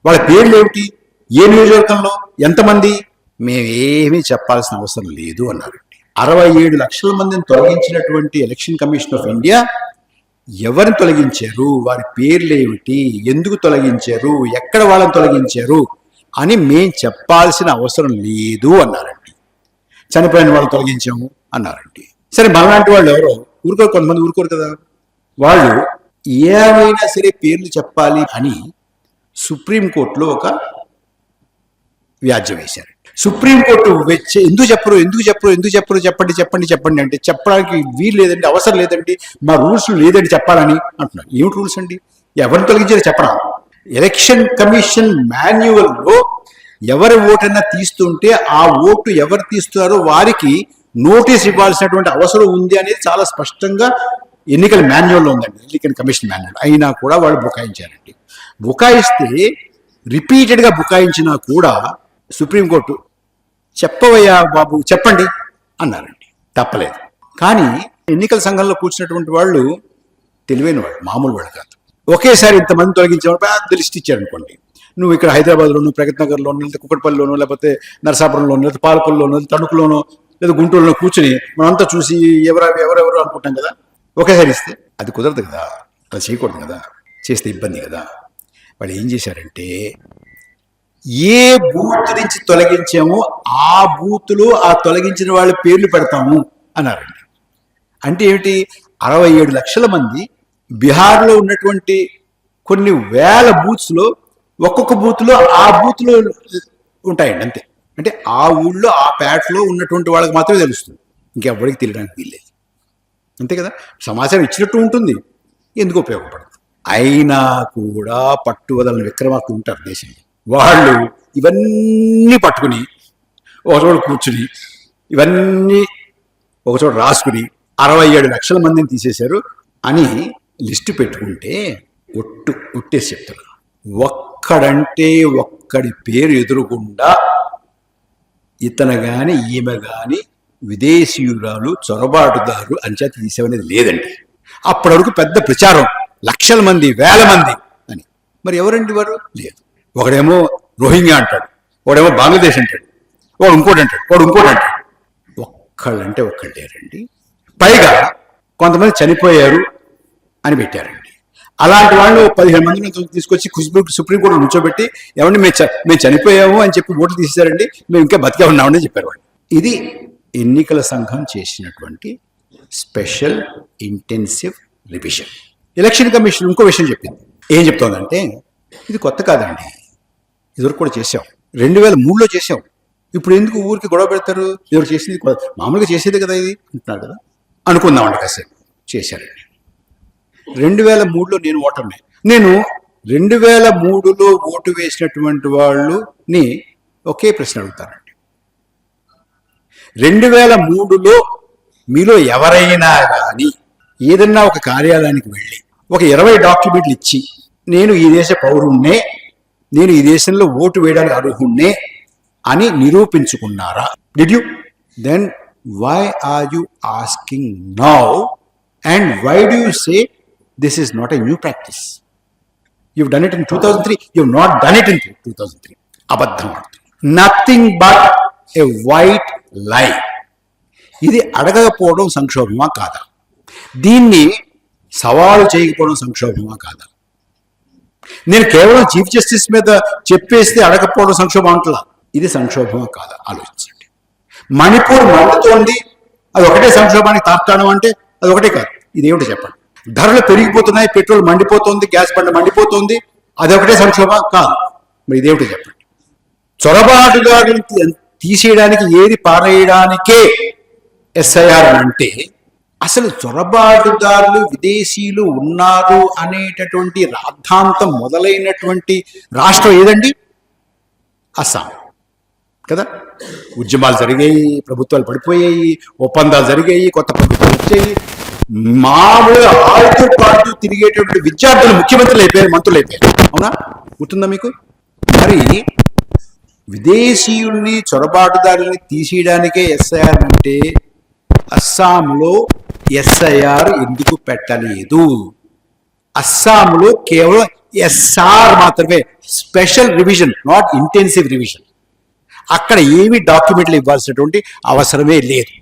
వాళ్ళ పేర్లు ఏమిటి, ఏ నియోజకవర్గంలో ఎంతమంది, మేమేమీ చెప్పాల్సిన అవసరం లేదు అన్నారండి. 67 లక్షల మందిని తొలగించినటువంటి ఎలక్షన్ కమిషన్ ఆఫ్ ఇండియా ఎవరిని తొలగించారు, వారి పేర్లు ఏమిటి, ఎందుకు తొలగించారు, ఎక్కడ వాళ్ళని తొలగించారు అని మేం చెప్పాల్సిన అవసరం లేదు అన్నారండి. చనిపోయిన వాళ్ళు తొలగించాము అన్నారండి. సరే మనలాంటి వాళ్ళు ఎవరో ఊరుకోరు, కొంతమంది ఊరుకోరు కదా, వాళ్ళు ఏమైనా సరే పేర్లు చెప్పాలి అని సుప్రీంకోర్టులో ఒక వ్యాజ్యం వేశారు. సుప్రీంకోర్టు ఎందుకు చెప్పరు చెప్పండి అంటే చెప్పడానికి వీలు లేదండి, అవసరం లేదండి, మా రూల్స్ లేదండి చెప్పాలని అంటున్నారు. ఏమిటి రూల్స్ అండి, ఎవరిని తొలగించారో చెప్పడం. ఎలక్షన్ కమిషన్ మాన్యువల్లో ఎవరి ఓటైనా తీస్తుంటే ఆ ఓటు ఎవరు తీస్తున్నారో వారికి నోటీస్ ఇవ్వాల్సినటువంటి అవసరం ఉంది అనేది చాలా స్పష్టంగా ఎన్నికల మాన్యువల్లో ఉందండి, ఎన్నికల కమిషన్ మాన్యువల్. అయినా కూడా వాళ్ళు బుకాయించారండి. బుకాయిస్తే రిపీటెడ్గా బుకాయించినా కూడా సుప్రీంకోర్టు చెప్పవయ్యా బాబు చెప్పండి అన్నారండి, తప్పలేదు. కానీ ఎన్నికల సంఘంలో కూర్చున్నటువంటి వాళ్ళు తెలివైన వాళ్ళు, మామూలు వాళ్ళు కాదు. ఒకేసారి ఇంతమంది తొలగించేవాళ్ళు పెద్ద లిస్ట్ ఇచ్చారనుకోండి, నువ్వు ఇక్కడ హైదరాబాద్లోను, ప్రగతి నగర్లోను, లేకపోతే కుక్కటిపల్లిలోనో, లేకపోతే నరసాపురంలోనో, లేకపోతే పాలకొల్లోనో, తణుకులోనో, లేదా గుంటూరులో కూర్చుని మనంతా చూసి ఎవరెవరు అనుకుంటాం కదా, ఒకేసారి ఇస్తే అది కుదరదు కదా, అది చేయకూడదు కదా, చేస్తే ఇబ్బంది కదా. వాళ్ళు ఏం చేశారంటే ఏ బూత్ నుంచి తొలగించామో ఆ బూత్లో ఆ తొలగించిన వాళ్ళ పేర్లు పెడతాము అన్నారండి. అంటే ఏమిటి? 67 లక్షల మంది బీహార్లో ఉన్నటువంటి కొన్ని వేల బూత్స్లో ఒక్కొక్క బూత్లో ఆ బూత్లో ఉంటాయండి అంతే. అంటే ఆ ఊళ్ళో ఆ ప్యాట్లో ఉన్నటువంటి వాళ్ళకి మాత్రమే తెలుస్తుంది, ఇంకెవ్వరికి తెలియడానికి వీల్లేదు. అంతే కదా. సమాచారం ఇచ్చినట్టు ఉంటుంది, ఎందుకు ఉపయోగపడదు. అయినా కూడా పట్టువదలని విక్రమార్కులు ఉంటారు దేశంలో. వాళ్ళు ఇవన్నీ పట్టుకుని ఒకచోట కూర్చుని ఇవన్నీ ఒకచోట రాసుకుని 67 లక్షల మందిని తీసేశారు అని లిస్టు పెట్టుకుంటే ఒట్టేసి చెప్తారు. ఒక్కడంటే ఒక్కడి పేరు ఎదురుగుండా ఇతను కానీ ఈమె కానీ విదేశీయురాలు చొరబాటుదారు అంచేత తీసేవనేది లేదండి. అప్పటి వరకు పెద్ద ప్రచారం, లక్షల మంది వేల మంది అని. మరి ఎవరండి వారు? లేదు. ఒకడేమో రోహింగ్యా అంటాడు, ఒకడేమో బంగ్లాదేశ్ అంటాడు, వాడు ఇంకోటి అంటాడు, వాడు ఇంకోటి అంటాడు. ఒక్కళ్ళంటే ఒక్కళ్ళు లేరండి. పైగా కొంతమంది చనిపోయారు అని పెట్టారండి. అలాంటి వాళ్ళు 15 మందిని తీసుకొచ్చి సుప్రీంకోర్టులో నుంచోబెట్టి ఏమండి మేము చనిపోయాము అని చెప్పి ఓట్లు తీసేశారండి, మేము ఇంకా బతికే ఉన్నామని చెప్పారు వాళ్ళు. ఇది ఎన్నికల సంఘం చేసినటువంటి special intensive revision. Election commission ఇంకో విషయం చెప్పింది. ఏం చెప్తోందంటే ఇది కొత్త కాదండి, ఇదివరకు కూడా చేసాం, 2003లో చేసాం, ఇప్పుడు ఎందుకు ఊరికి గొడవ పెడతారు, ఎవరు చేసింది మామూలుగా చేసేదే కదా ఇది అంటున్నారు కదా. అనుకుందామండి కాసేపు. చేశారండి. 2003లో నేను ఓటర్ని. నేను 2003లో ఓటు వేసినటువంటి వాళ్ళని ఒకే ప్రశ్న అడుగుతానండి. 2003లో మీలో ఎవరైనా కానీ ఏదన్నా ఒక కార్యాలయానికి వెళ్ళి ఒక 20 డాక్యుమెంట్లు ఇచ్చి నేను ఈ దేశ పౌరుణ్ణే, నేను ఈ దేశంలో ఓటు వేయడానికి అర్హుణ్ణే అని నిరూపించుకున్నారా? Did you? Then why are you asking now and why do you say this is not a new practice? You've done it in 2003, you've not done it in 2003. అబద్ధం. నథింగ్ బట్ ఏ వైట్ లై. ఇది అడగకపోవడం సంక్షోభమా కాదా? దీన్ని సవాలు చేయకపోవడం సంక్షోభమా కాదా? నేను కేవలం చీఫ్ జస్టిస్ మీద చెప్పేస్తే అడగకపోవడం సంక్షోభం అంటలా. ఇది సంక్షోభమా కాదా ఆలోచించండి. మణిపూర్ మండుతోంది, అది ఒకటే సంక్షోభానికి తార్కాణం అంటే అది ఒకటే కాదు. ఇదేమిటి చెప్పండి? ధరలు పెరిగిపోతున్నాయి, పెట్రోల్ మండిపోతుంది, గ్యాస్ బండ మండిపోతుంది, అది ఒకటే సంక్షోభం కాదు. మరి ఇదేమిటి చెప్పండి? చొరబాటుదారులను తీసేయడానికి, ఏది పారేయడానికే ఎస్ఐఆర్ అంటే అసలు చొరబాటుదారులు విదేశీయులు ఉన్నారు అనేటటువంటి రాద్ధాంతం మొదలైనటువంటి రాష్ట్రం ఏదండి? అస్సాం కదా. ఉద్యమాలు జరిగాయి, ప్రభుత్వాలు పడిపోయాయి, ఒప్పందాలు జరిగాయి, కొత్త ప్రభుత్వాలు వచ్చాయి. మామూలుగా ఆడుతూ పాడుతూ తిరిగేటటువంటి విద్యార్థులు ముఖ్యమంత్రులు అయిపోయారు, మంత్రులు అయిపోయారు. అవునా? గుర్తుందా మీకు? మరి విదేశీయుల్ని చొరబాటుదారుల్ని తీసేయడానికే ఎస్ఐఆర్ అంటే అస్సాంలో ఎస్ఐఆర్ ఎందుకు పెట్టలేదు? అస్సాంలో కేవలం ఎస్ఆర్ మాత్రమే, special revision, not intensive revision. అక్కడ ఏమి డాక్యుమెంట్లు ఇవ్వాల్సినటువంటి అవసరమే లేదు.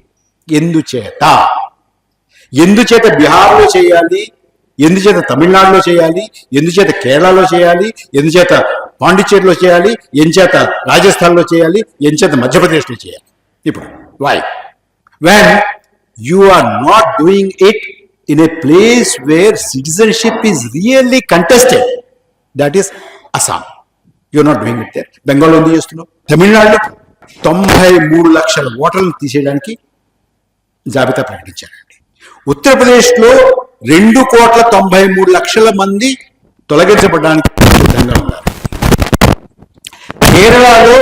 ఎందుచేత బీహార్లో చేయాలి, ఎందుచేత తమిళనాడులో చేయాలి, ఎందుచేత కేరళలో చేయాలి, ఎందుచేత పాండిచ్చేరిలో చేయాలి, ఎంచేత రాజస్థాన్లో చేయాలి, ఎంచేత మధ్యప్రదేశ్లో చేయాలి? ఇప్పుడు why? When you are not doing it in a place where citizenship is really contested, that is Assam. You are not doing it there. బెంగాల్లో ఎందుకు చేస్తున్నావు? తమిళనాడులో 93 లక్షల ఓటర్లను తీసేయడానికి జాబితా ప్రకటించారండి. ఉత్తరప్రదేశ్లో 2,93,00,000 మంది తొలగించబడడానికి సిద్ధంగా ఉన్నారు. కేరళలో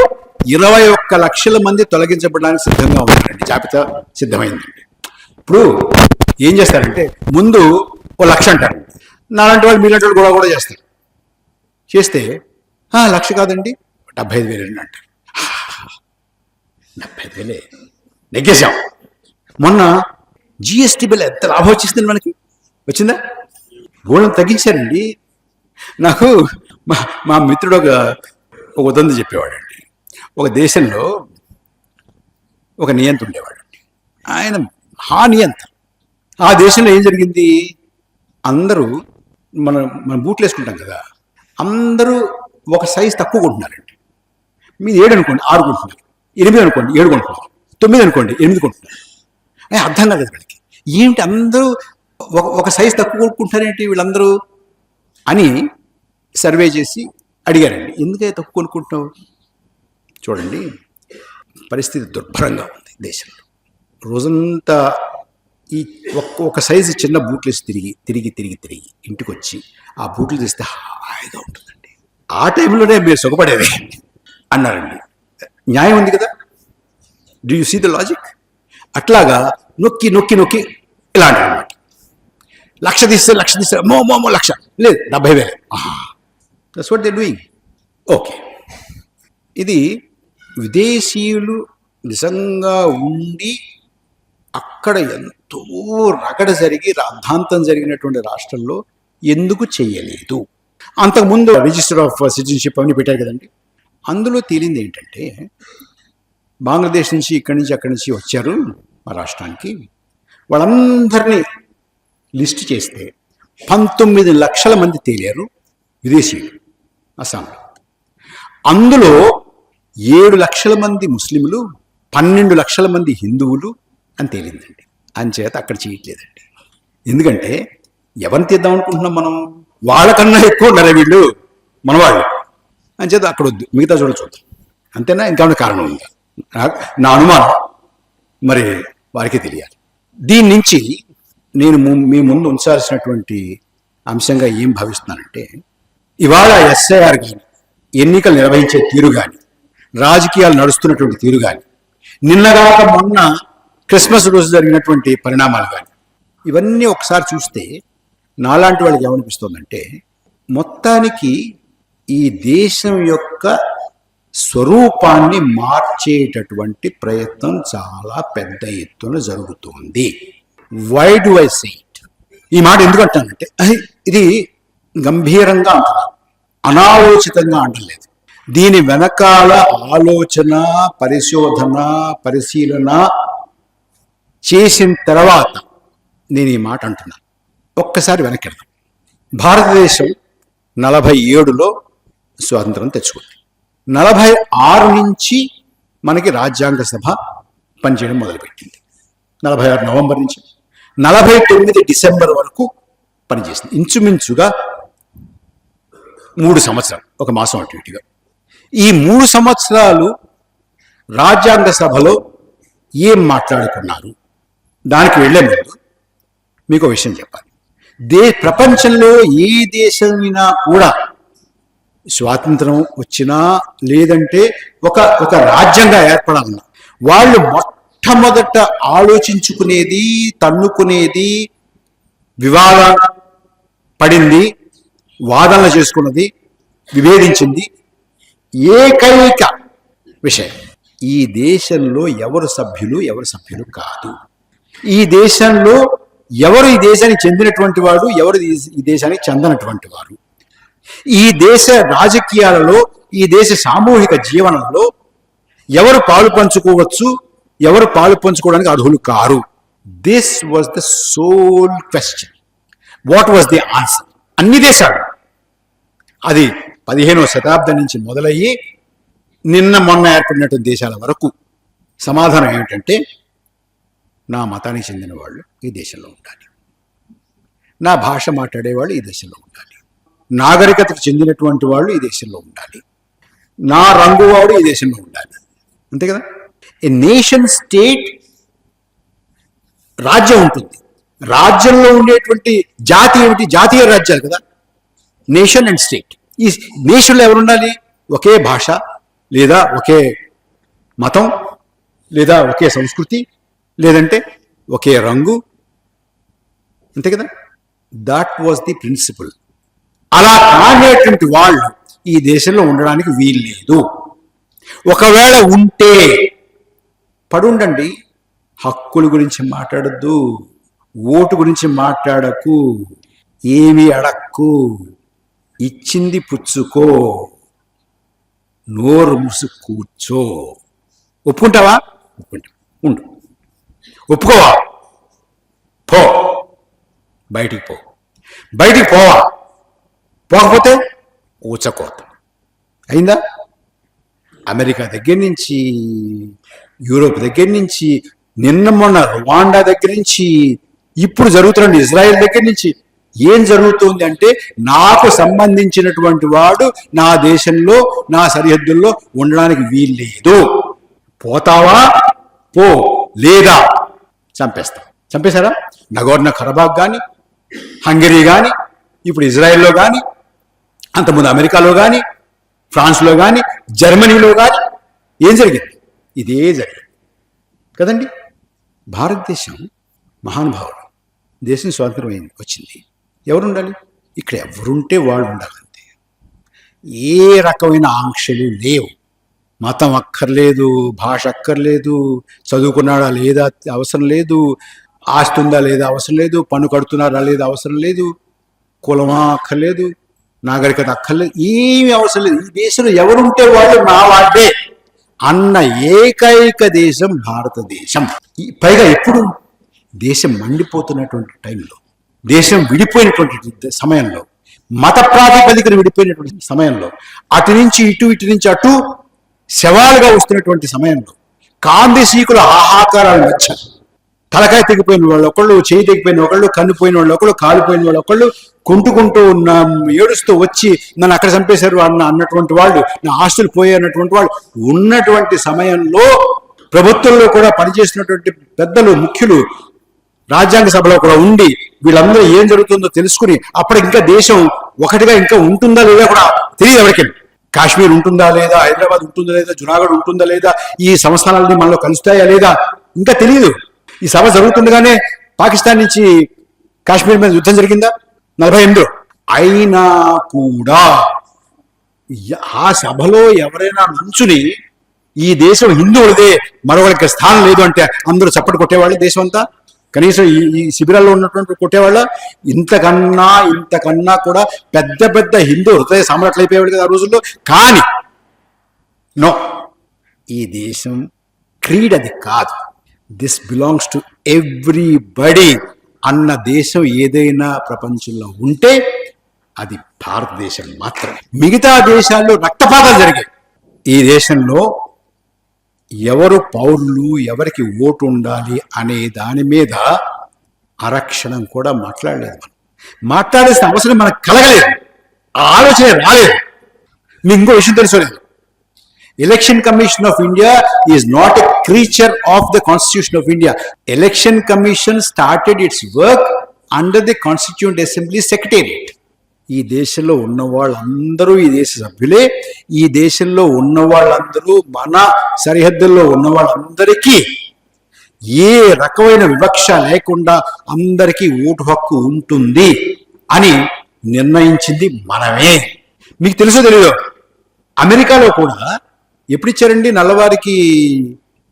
21 లక్షల మంది తొలగించబడడానికి సిద్ధంగా ఉన్నారండి. జాబితా సిద్ధమైందండి. ఇప్పుడు ఏం చేస్తారంటే ముందు 1,00,000 అంటారు. నాలాంటి వాళ్ళు మీలాంటి వాళ్ళు కూడా చేస్తారు. చేస్తే 1,00,000 కాదండి 75,000 అంటారు. 75,000 నెగ్గేశాం. మొన్న జిఎస్టీ బిల్ ఎంత లాభం వచ్చేసింది మనకి, వచ్చిందా? గోళం తగ్గించారండి. నాకు మా మిత్రుడు ఒక ఉదంతి చెప్పేవాడండి. ఒక దేశంలో ఒక నియంత ఉండేవాడండి. ఆయన నియంత. ఆ దేశంలో ఏం జరిగింది? అందరూ మన బూట్లు వేసుకుంటాం కదా, అందరూ ఒక సైజు తక్కువ కొంటున్నారండి. మీది 7 అనుకోండి 6 కొంటున్నారు, 8 అనుకోండి 7 కొంటున్నారు, 9 అనుకోండి 8 కొంటున్నారు. అర్థం కాదు వాళ్ళకి. ఏమిటి అందరూ ఒక సైజు తక్కువ కొనుక్కుంటారేంటి వీళ్ళందరూ అని సర్వే చేసి అడిగారండి. ఎందుకైతే తక్కువ కొనుక్కుంటున్నావు? చూడండి, పరిస్థితి దుర్భరంగా ఉంది దేశంలో. రోజంతా ఈ ఒక సైజు చిన్న బూట్లు వేసి తిరిగి ఇంటికి వచ్చి ఆ బూట్లు తీస్తే హాయిగా ఉంటుందండి. ఆ టైంలోనే మీరు సుఖపడేది అన్నారండి. న్యాయం ఉంది కదా? Do you see the logic? అట్లాగా నొక్కి ఇలా అంటారన్నమాట. లక్ష తీస్తే మో లక్ష లేదు 70,000. That's what they doing. Okay, ఇది విదేశీయులు నిజంగా ఉండి అక్కడ ఎంతో రగడ జరిగి రాద్ధాంతం జరిగినటువంటి రాష్ట్రంలో ఎందుకు చెయ్యలేదు? అంతకుముందు రిజిస్టర్ ఆఫ్ సిటిజన్షిప్ అని పెట్టారు కదండి. అందులో తేలింది ఏంటంటే, బంగ్లాదేశ్ నుంచి అక్కడి నుంచి వచ్చారు మా రాష్ట్రానికి, వాళ్ళందరినీ లిస్ట్ చేస్తే 19 లక్షల మంది తేలారు విదేశీయులు అస్సాంలో. అందులో 7 లక్షల మంది ముస్లింలు, 12 లక్షల మంది హిందువులు అని తేలిందండి. అంచేత అక్కడ చేయట్లేదండి. ఎందుకంటే ఎవరిని తీద్దాం అనుకుంటున్నాం మనం? వాళ్ళకన్నా ఎక్కువ ఉన్నారా వీళ్ళు మనవాళ్ళు. అంచేత అక్కడ వద్దు, మిగతా చూద్దాం. అంతేనా? ఇంకా కారణం ఉంది. నా అనుమానం మరి వారికి తెలియాలి. దీని నుంచి నేను మీ ముందు ఉంచాల్సినటువంటి అంశంగా ఏం భావిస్తున్నానంటే, ఇవాళ ఎస్ఐఆర్ కానీ, ఎన్నికలు నిర్వహించే తీరు కానీ, రాజకీయాలు నడుస్తున్నటువంటి తీరు కానీ, నిన్నగాక మొన్న క్రిస్మస్ రోజు జరిగినటువంటి పరిణామాలు కానీ, ఇవన్నీ ఒకసారి చూస్తే నాలాంటి వాళ్ళకి ఏమనిపిస్తుందంటే, మొత్తానికి ఈ దేశం యొక్క స్వరూపాన్ని మార్చేటటువంటి ప్రయత్నం చాలా పెద్ద ఎత్తున జరుగుతుంది. Why do I say it? ఈ మాట ఎందుకు అంటానంటే, ఇది గంభీరంగా అంటున్నాను, అనాలోచితంగా అంటలేదు. దీని వెనకాల ఆలోచన, పరిశీలన చేసిన తర్వాత నేను ఈ మాట అంటున్నాను. ఒక్కసారి వెనక్కిడదాం. భారతదేశం 47లో స్వాతంత్రం తెచ్చుకుంది. 46 నుంచి మనకి రాజ్యాంగ సభ పనిచేయడం మొదలుపెట్టింది. 46 నవంబర్ నుంచి 49 డిసెంబర్ వరకు పనిచేసింది. ఇంచుమించుగా 3 సంవత్సరాలు, ఒక మాసం అటు ఇటుగా. ఈ 3 సంవత్సరాలు రాజ్యాంగ సభలో ఏం మాట్లాడుకున్నారు? దానికి వెళ్లే ముందు మీకు విషయం చెప్పాలి. ప్రపంచంలో ఏ దేశమైనా కూడా స్వాతంత్రం వచ్చినా, లేదంటే ఒక రాజ్యంగా ఏర్పడాలన్నా, వాళ్ళు మొట్టమొదట ఆలోచించుకునేది, తన్నుకునేది, వివాద పడింది, వాదనలు చేసుకున్నది, విభేదించింది ఏకైక విషయం, ఈ దేశంలో ఎవరు సభ్యులు, ఎవరు సభ్యులు కాదు, ఈ దేశంలో ఎవరు ఈ దేశానికి చెందినటువంటి వాడు, ఎవరు ఈ దేశానికి చెందనటువంటి వారు, ఈ దేశ రాజకీయాలలో, ఈ దేశ సామూహిక జీవనంలో ఎవరు పాలు పంచుకోవచ్చు, ఎవరు పాలు పంచుకోవడానికి అర్హులు కారు. This was the sole question. What was the answer? అన్ని దేశాలు, అది 15వ శతాబ్దం నుంచి మొదలయ్యి నిన్న మొన్న ఏర్పడినటువంటి దేశాల వరకు సమాధానం ఏమిటంటే, నా మతానికి చెందిన వాళ్ళు ఈ దేశంలో ఉండాలి, నా భాష మాట్లాడేవాళ్ళు ఈ దేశంలో ఉండాలి, నాగరికతకు చెందినటువంటి వాళ్ళు ఈ దేశంలో ఉండాలి, నా రంగు వాడు ఈ దేశంలో ఉండాలి. అంతే కదా? ఏ నేషన్ స్టేట్, రాజ్యం ఉంటుంది. రాజ్యంలో ఉండేటువంటి జాతి ఏమిటి? జాతీయ రాజ్యాలు కదా, నేషన్ అండ్ స్టేట్. ఈ నేషన్లో ఎవరు ఉండాలి? ఒకే భాష, లేదా ఒకే మతం, లేదా ఒకే సంస్కృతి, లేదంటే ఒకే రంగు. అంతే కదా? That was the principle. అలా కానేటువంటి వాళ్ళు ఈ దేశంలో ఉండడానికి వీలు లేదు. ఒకవేళ ఉంటే పడుండండి, హక్కుల గురించి మాట్లాడద్దు, ఓటు గురించి మాట్లాడకు, ఏమి అడక్కు, ఇచ్చింది పుచ్చుకో, నోరు మూసు కూర్చో. ఒప్పుకుంటావా? ఒప్పుకుంటా, ఉండు. ఒప్పుకోవా? పో, బయటికి పో. బయటికి పోవా? పోకపోతే ఊచకోత. అయిందా? అమెరికా దగ్గర నుంచి, యూరోప్ దగ్గర నుంచి, నిన్న మొన్న రువాండా దగ్గర నుంచి, ఇప్పుడు జరుగుతున్న ఇజ్రాయెల్ దగ్గర నుంచి ఏం జరుగుతుంది అంటే, నాకు సంబంధించినటువంటి వాడు నా దేశంలో నా సరిహద్దుల్లో ఉండడానికి వీల్లేదు, పోతావా పో, లేదా చంపేస్తాం. చంపేశారా? నగోర్నో కరబాగ్ కానీ, హంగరీ కానీ, ఇప్పుడు ఇజ్రాయెల్లో కానీ, అంతకుముందు అమెరికాలో కానీ, ఫ్రాన్స్లో కానీ, జర్మనీలో కానీ ఏం జరిగింది? ఇదే జరిగింది కదండి. భారతదేశం మహానుభావులు, దేశం స్వాతంత్రం వచ్చింది. ఎవరు ఉండాలి? ఇక్కడ ఎవరుంటే వాళ్ళు ఉండాలంతే. ఏ రకమైన ఆంక్షలు లేవు. మతం అక్కర్లేదు, భాష అక్కర్లేదు, చదువుకున్నాడా లేదా అవసరం లేదు, ఆస్తి ఉందా లేదా అవసరం లేదు, పన్ను కడుతున్నారా లేదా అవసరం లేదు, కులమా అక్కర్లేదు, నాగరికత అక్కర్లేదు, ఏమి అవసరం లేదు. ఈ దేశంలో ఎవరుంటే వాళ్ళు నా వాళ్ళే అన్న ఏకైక దేశం భారతదేశం. పైగా ఎప్పుడు దేశం మండిపోతున్నటువంటి టైంలో, దేశం విడిపోయినటువంటి సమయంలో, మత ప్రాతిపదికన విడిపోయినటువంటి సమయంలో, అటు నుంచి ఇటు, ఇటు నుంచి అటు శవాలుగా వస్తున్నటువంటి సమయంలో, కాందేశీకుల ఆహాకారాల మధ్య తలకాయ తెగిపోయిన వాళ్ళు ఒకళ్ళు, చేయి తెగిపోయిన ఒకళ్ళు, కన్ను పోయిన వాళ్ళు ఒకళ్ళు, కాలిపోయిన వాళ్ళు ఒకళ్ళు, కుంటుకుంటూ ఏడుస్తూ వచ్చి నన్ను అక్కడ చంపేశారు అన్నటువంటి వాళ్ళు, నా ఆస్తులు పోయాయి అన్నటువంటి వాళ్ళు ఉన్నటువంటి సమయంలో, ప్రభుత్వంలో కూడా పనిచేసినటువంటి పెద్దలు, ముఖ్యులు రాజ్యాంగ సభలో కూడా ఉండి వీళ్ళందరూ ఏం జరుగుతుందో తెలుసుకుని, అప్పుడు ఇంకా దేశం ఒకటిగా ఇంకా ఉంటుందా లేదా కూడా తెలియదు ఎవరికి. కాశ్మీర్ ఉంటుందా లేదా, హైదరాబాద్ ఉంటుందా లేదా, జునాగఢ్ ఉంటుందా లేదా, ఈ సంస్థానాలని మనలో కలుస్తాయా లేదా ఇంకా తెలియదు. ఈ సభ జరుగుతుండగానే పాకిస్తాన్ నుంచి కాశ్మీర్ మీద యుద్ధం జరిగిందా 48లో. అయినా కూడా ఆ సభలో ఎవరైనా నుంచుని ఈ దేశం హిందువులదే, మరొకరికి స్థానం లేదు అంటే అందరూ చప్పటి కొట్టేవాళ్ళు. దేశం అంతా కనీసం ఈ శిబిరాల్లో ఉన్నటువంటి కొట్టేవాళ్ళ. ఇంతకన్నా కూడా పెద్ద పెద్ద హిందూ హృదయ సామ్రాట్లు అయిపోయేవాడు కదా ఆ రోజుల్లో. కానీ నో, ఈ దేశం క్రీడ్ అది కాదు, దిస్ బిలాంగ్స్ టు ఎవ్రీబడి అన్న దేశం ఏదైనా ప్రపంచంలో ఉంటే అది భారతదేశం మాత్రమే. మిగతా దేశాల్లో రక్తపాతాలు జరిగాయి. ఈ దేశంలో ఎవరు పౌరులు, ఎవరికి ఓటు ఉండాలి అనే దాని మీద అరక్షణం కూడా మాట్లాడలేదు. మనం మాట్లాడాల్సిన అవసరం మనకు కలగలేదు, ఆ ఆలోచన రాలేదు. మీకు ఇంకో విషయం తెలుసుకోలేదు, election commission of India is not a creature of the constitution of India. Election commission started its work under the constituent assembly secretariat. ఈ దేశంలో ఉన్న వాళ్ళందరూ ఈ దేశ సభ్యులే. ఈ దేశంలో ఉన్న వాళ్ళందరూ మన సరిహద్దుల్లో ఉన్న వాళ్ళందరికీ ఏ రకమైన వివక్ష లేకుండా అందరికీ ఓటు హక్కు ఉంటుంది అని నిర్ణయించింది మనమే. మీకు తెలుసో తెలీదో, అమెరికాలో కూడా ఎప్పుడు ఇచ్చారండి నల్లవారికి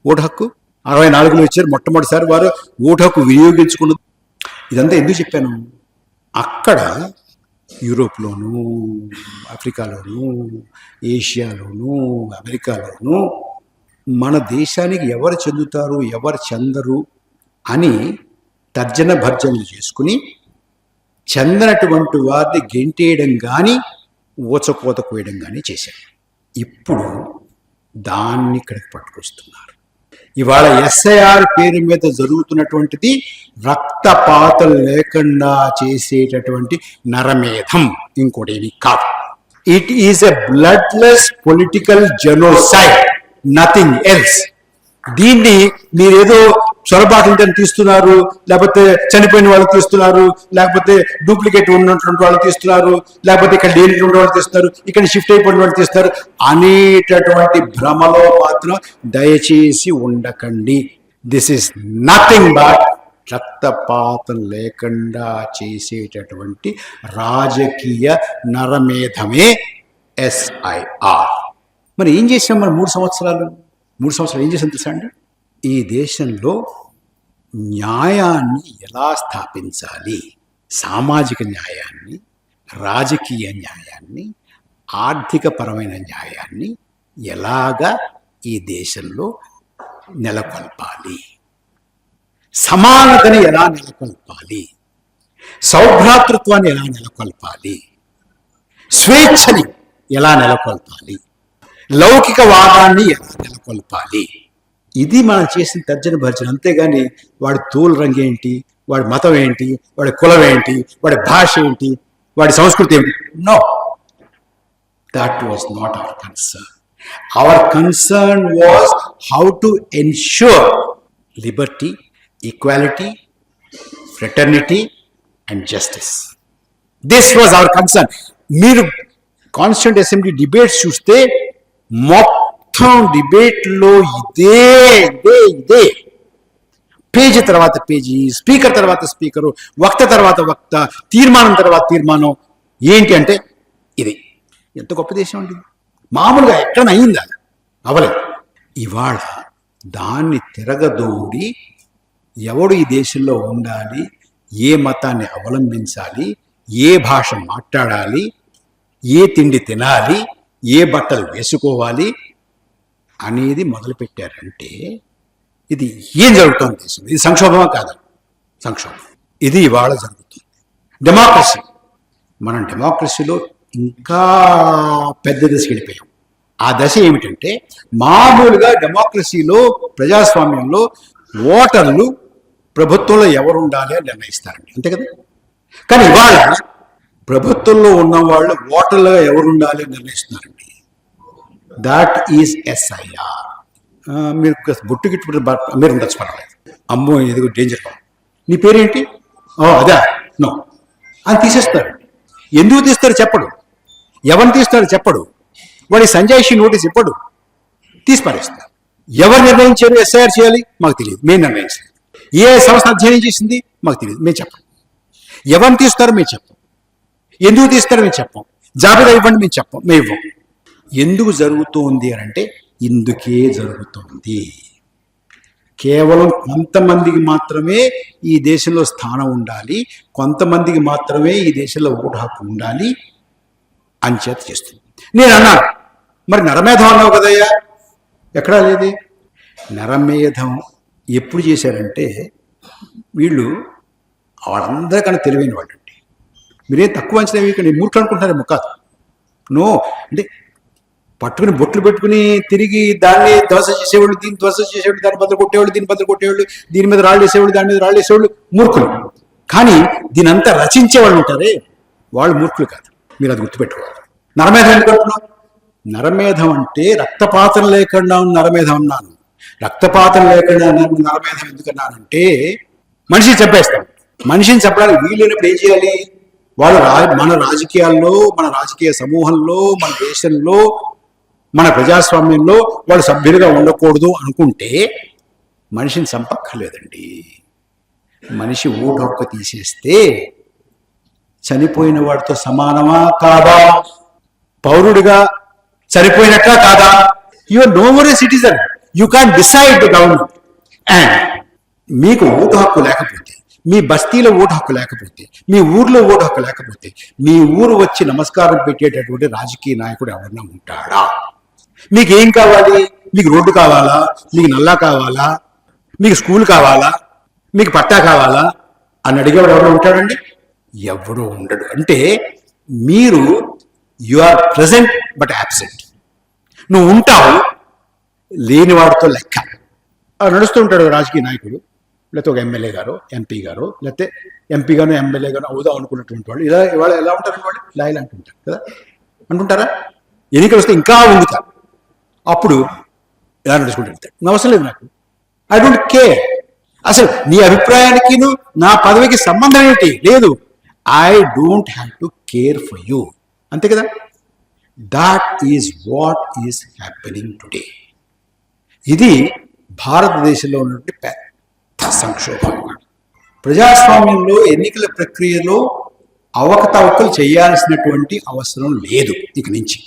ఓటు హక్కు? 64లో ఇచ్చారు మొట్టమొదటిసారి వారు ఓటు హక్కు వినియోగించుకున్నది. ఇదంతా ఎందుకు చెప్పాను? అక్కడ యూరోప్లోను, ఆఫ్రికాలోను, ఏషియాలోను, అమెరికాలోను మన దేశానికి ఎవరు చెందుతారు, ఎవరు చెందరు అని తర్జన భర్జనలు చేసుకుని చెందనటువంటి వారిని గెంటేయడం కానీ ఊచకోత కోయడం కానీ చేశారు. ఇప్పుడు దాన్ని ఇక్కడికి పట్టుకొస్తున్నారు. ఇవాళ ఎస్ఐఆర్ పేరు మీద జరుగుతున్నటువంటిది రక్తపాతం లేకుండా చేసేటటువంటి నరమేధం, ఇంకోటి కాదు. It is a bloodless political genocide, nothing else. దీన్ని మీరేదో చొరబాటుని తీస్తున్నారు, లేకపోతే చనిపోయిన వాళ్ళు తీస్తున్నారు, లేకపోతే డూప్లికేట్ ఉన్నటువంటి వాళ్ళు తీస్తున్నారు, లేకపోతే ఇక్కడ లేనిటువంటి వాళ్ళు తీస్తున్నారు, ఇక్కడ షిఫ్ట్ అయిపోయిన వాళ్ళు తీస్తారు అనేటటువంటి భ్రమలో మాత్రం దయచేసి ఉండకండి. దిస్ ఈస్ నథింగ్ బట్ రక్తపాతం లేకుండా చేసేటటువంటి రాజకీయ నరమేధమే ఎస్ఐఆర్. మరి ఏం చేసాం మనం 3 సంవత్సరాలు ఏం చేసాం తెలుసా అండి? ఈ దేశంలో న్యాయాన్ని ఎలా స్థాపించాలి, సామాజిక న్యాయాన్ని, రాజకీయ న్యాయాన్ని, ఆర్థికపరమైన న్యాయాన్ని ఎలాగా ఈ దేశంలో నెలకొల్పాలి, సమానతని ఎలా నెలకొల్పాలి, సౌభ్రాతృత్వాన్ని ఎలా నెలకొల్పాలి, స్వేచ్ఛని ఎలా నెలకొల్పాలి, లౌకికవాదాన్ని ఎలా నెలకొల్పాలి, ఇది మనం చేసిన తర్జన భర్జన. అంతేగాని వాడు తోలు రంగేంటి, వాడి మతం ఏంటి, వాడి కులం ఏంటి, వాడి భాష ఏంటి, వాడి సంస్కృతి ఏంటి. No, that was not our concern. Our concern was how to ensure liberty, equality, fraternity and justice. This was our concern. మీరు కాన్స్టిట్యూంట్ అసెంబ్లీ డిబేట్స్ చూస్తే మొత్తం డిబేట్లో ఇదే ఇదే ఇదే, పేజీ తర్వాత పేజీ, స్పీకర్ తర్వాత స్పీకరు, వక్త తర్వాత వక్త, తీర్మానం తర్వాత తీర్మానం. ఏంటి అంటే ఇది. ఎంత గొప్ప దేశం అండి. మామూలుగా ఎక్కడైనా అయిందా? అవలేదు. ఇవాళ దాన్ని తిరగదోడి ఎవడు ఈ దేశంలో ఉండాలి, ఏ మతాన్ని అవలంబించాలి, ఏ భాష మాట్లాడాలి, ఏ తిండి తినాలి, ఏ బట్టలు వేసుకోవాలి అనేది మొదలుపెట్టారంటే ఇది ఏం జరుగుతుంది దేశం? ఇది సంక్షోభమా కాదా? సంక్షోభం. ఇది ఇవాళ జరుగుతుంది. డెమోక్రసీ, మనం డెమోక్రసీలో ఇంకా పెద్ద దశకి వెళ్ళిపోయాం. ఆ దశ ఏమిటంటే మామూలుగా డెమోక్రసీలో, ప్రజాస్వామ్యంలో ఓటర్లు ప్రభుత్వంలో ఎవరు ఉండాలి అని నిర్ణయిస్తారండి, అంతే కదా. కానీ ఇవాళ ప్రభుత్వంలో ఉన్న వాళ్ళు ఓటర్లుగా ఎవరు ఉండాలి అని నిర్ణయిస్తున్నారండి. That is SIR. మీరు బొట్టు గిట్టు మీరు ఉండొచ్చు, పర్వాలేదు. అమ్మో ఇది డేంజర్. నీ పేరేంటి? అదా, నో అని తీసేస్తారు. ఎందుకు తీస్తారు చెప్పడు, ఎవరిని తీస్తారు చెప్పడు, వాడి సంజాయిషి నోటీస్ ఇవ్వడు, తీసి పారేస్తారు. ఎవరు నిర్ణయించారు ఎస్ఐఆర్ చేయాలి? మాకు తెలియదు, మేము నిర్ణయించాలి. ఏ సంస్థ అధ్యయనం చేసింది? మాకు తెలియదు, మేము చెప్పం. ఎవరిని తీస్తారో మేము చెప్పం, ఎందుకు తీస్తారో మేము చెప్పం, జాబితా ఇవ్వండి మేము చెప్పం, మేము ఇవ్వం. ఎందుకు జరుగుతోంది అని అంటే ఇందుకే జరుగుతోంది. కేవలం కొంతమందికి మాత్రమే ఈ దేశంలో స్థానం ఉండాలి, కొంతమందికి మాత్రమే ఈ దేశంలో ఓటు హక్కు ఉండాలి అని చేత చేస్తుంది. నేను అన్నాను, మరి నరమేధం అన్నావు కదయ్యా, ఎక్కడా లేదే. నరమేధం ఎప్పుడు చేశారంటే వీళ్ళు వాళ్ళందరికన్నా తెలివైన వాళ్ళు అండి. మీరేం తక్కువ అంచనా వేయకండి, మూర్ఖులు అనుకుంటున్నారేమో కాదు. నో, అంటే పట్టుకుని బొట్లు పెట్టుకుని తిరిగి దాన్ని ధ్వంస చేసేవాళ్ళు, దీన్ని ధ్వంస చేసేవాళ్ళు, దాన్ని బదులు కొట్టేవాళ్ళు, దీన్ని బదులు కొట్టేవాళ్ళు, దీని మీద రాళ్ళు వేసేవాళ్ళు, దాని మీద రాళ్ళు వేసేవాళ్ళు మూర్ఖులు. కానీ దీని అంతా రచించే వాళ్ళు ఉంటారే వాళ్ళు మూర్ఖులు కాదు. మీరు అది గుర్తుపెట్టుకోవాలి. నరమేధం ఎందుకు అంటున్నాం? నరమేధం అంటే రక్తపాతం లేకుండా ఉన్న నరమేధం అన్నాను. రక్తపాతం లేకుండా నరమేధం ఎందుకన్నానంటే మనిషిని చంపేస్తాం. మనిషిని చంపడానికి వీలైనప్పుడు ఏం చేయాలి? వాళ్ళు మన రాజకీయాల్లో, మన రాజకీయ సమూహంలో, మన దేశంలో, మన ప్రజాస్వామ్యంలో వాళ్ళు సభ్యులుగా ఉండకూడదు అనుకుంటే మనిషిని చంపక్కర్లేదండి. మనిషి ఓటు హక్కు తీసేస్తే చనిపోయిన వాడితో సమానమా కాదా? పౌరుడిగా చనిపోయినట్లా కాదా? You are no more a citizen, you can decide the government. And మీకు ఓటు హక్కు లేకపోతే, మీ బస్తీలో ఓటు హక్కు లేకపోతే, మీ ఊర్లో ఓటు హక్కు లేకపోతే, మీ ఊరు వచ్చి నమస్కారం పెట్టేటటువంటి రాజకీయ నాయకుడు ఎవరన్నా ఉంటాడా? మీకేం కావాలి? మీకు రోడ్డు కావాలా? మీకు నల్లా కావాలా? మీకు స్కూల్ కావాలా? మీకు పట్టా కావాలా అని అడిగేవాడు ఎవరు ఉంటాడండి? ఎవడు ఉండడు. అంటే మీరు you are present but absent. నువ్వు ఉంటావు, లేనివాడితో లెక్క. నడుస్తూ ఉంటాడు రాజకీయ నాయకుడు, లేకపోతే ఒక ఎమ్మెల్యే గారు, ఎంపీ గారు, లేకపోతే ఎంపీ గాను ఎమ్మెల్యే గాను అవుదాం అనుకున్నటువంటి వాళ్ళు ఇలా ఇవాళ ఎలా ఉంటారండి? వాళ్ళు ఇలా అంటుంటారు కదా, అనుకుంటారా? ఎన్నికలు వస్తే ఇంకా ఉంగుతారు. అప్పుడు ఎలా నడుచుకుంటూ వెళ్తాడు. అవసరం లేదు నాకు, ఐ డోంట్ కేర్. అసలు నీ అభిప్రాయానికి నా పదవికి సంబంధం ఏంటి? లేదు. I don't have to care for you, అంతే కదా. That is what is happening today. ఇది భారతదేశంలో ఉన్నటువంటి పెద్ద సంక్షోభం. ప్రజాస్వామ్యంలో ఎన్నికల ప్రక్రియలో అవకతవకలు చేయాల్సినటువంటి అవసరం లేదు ఇక నుంచి.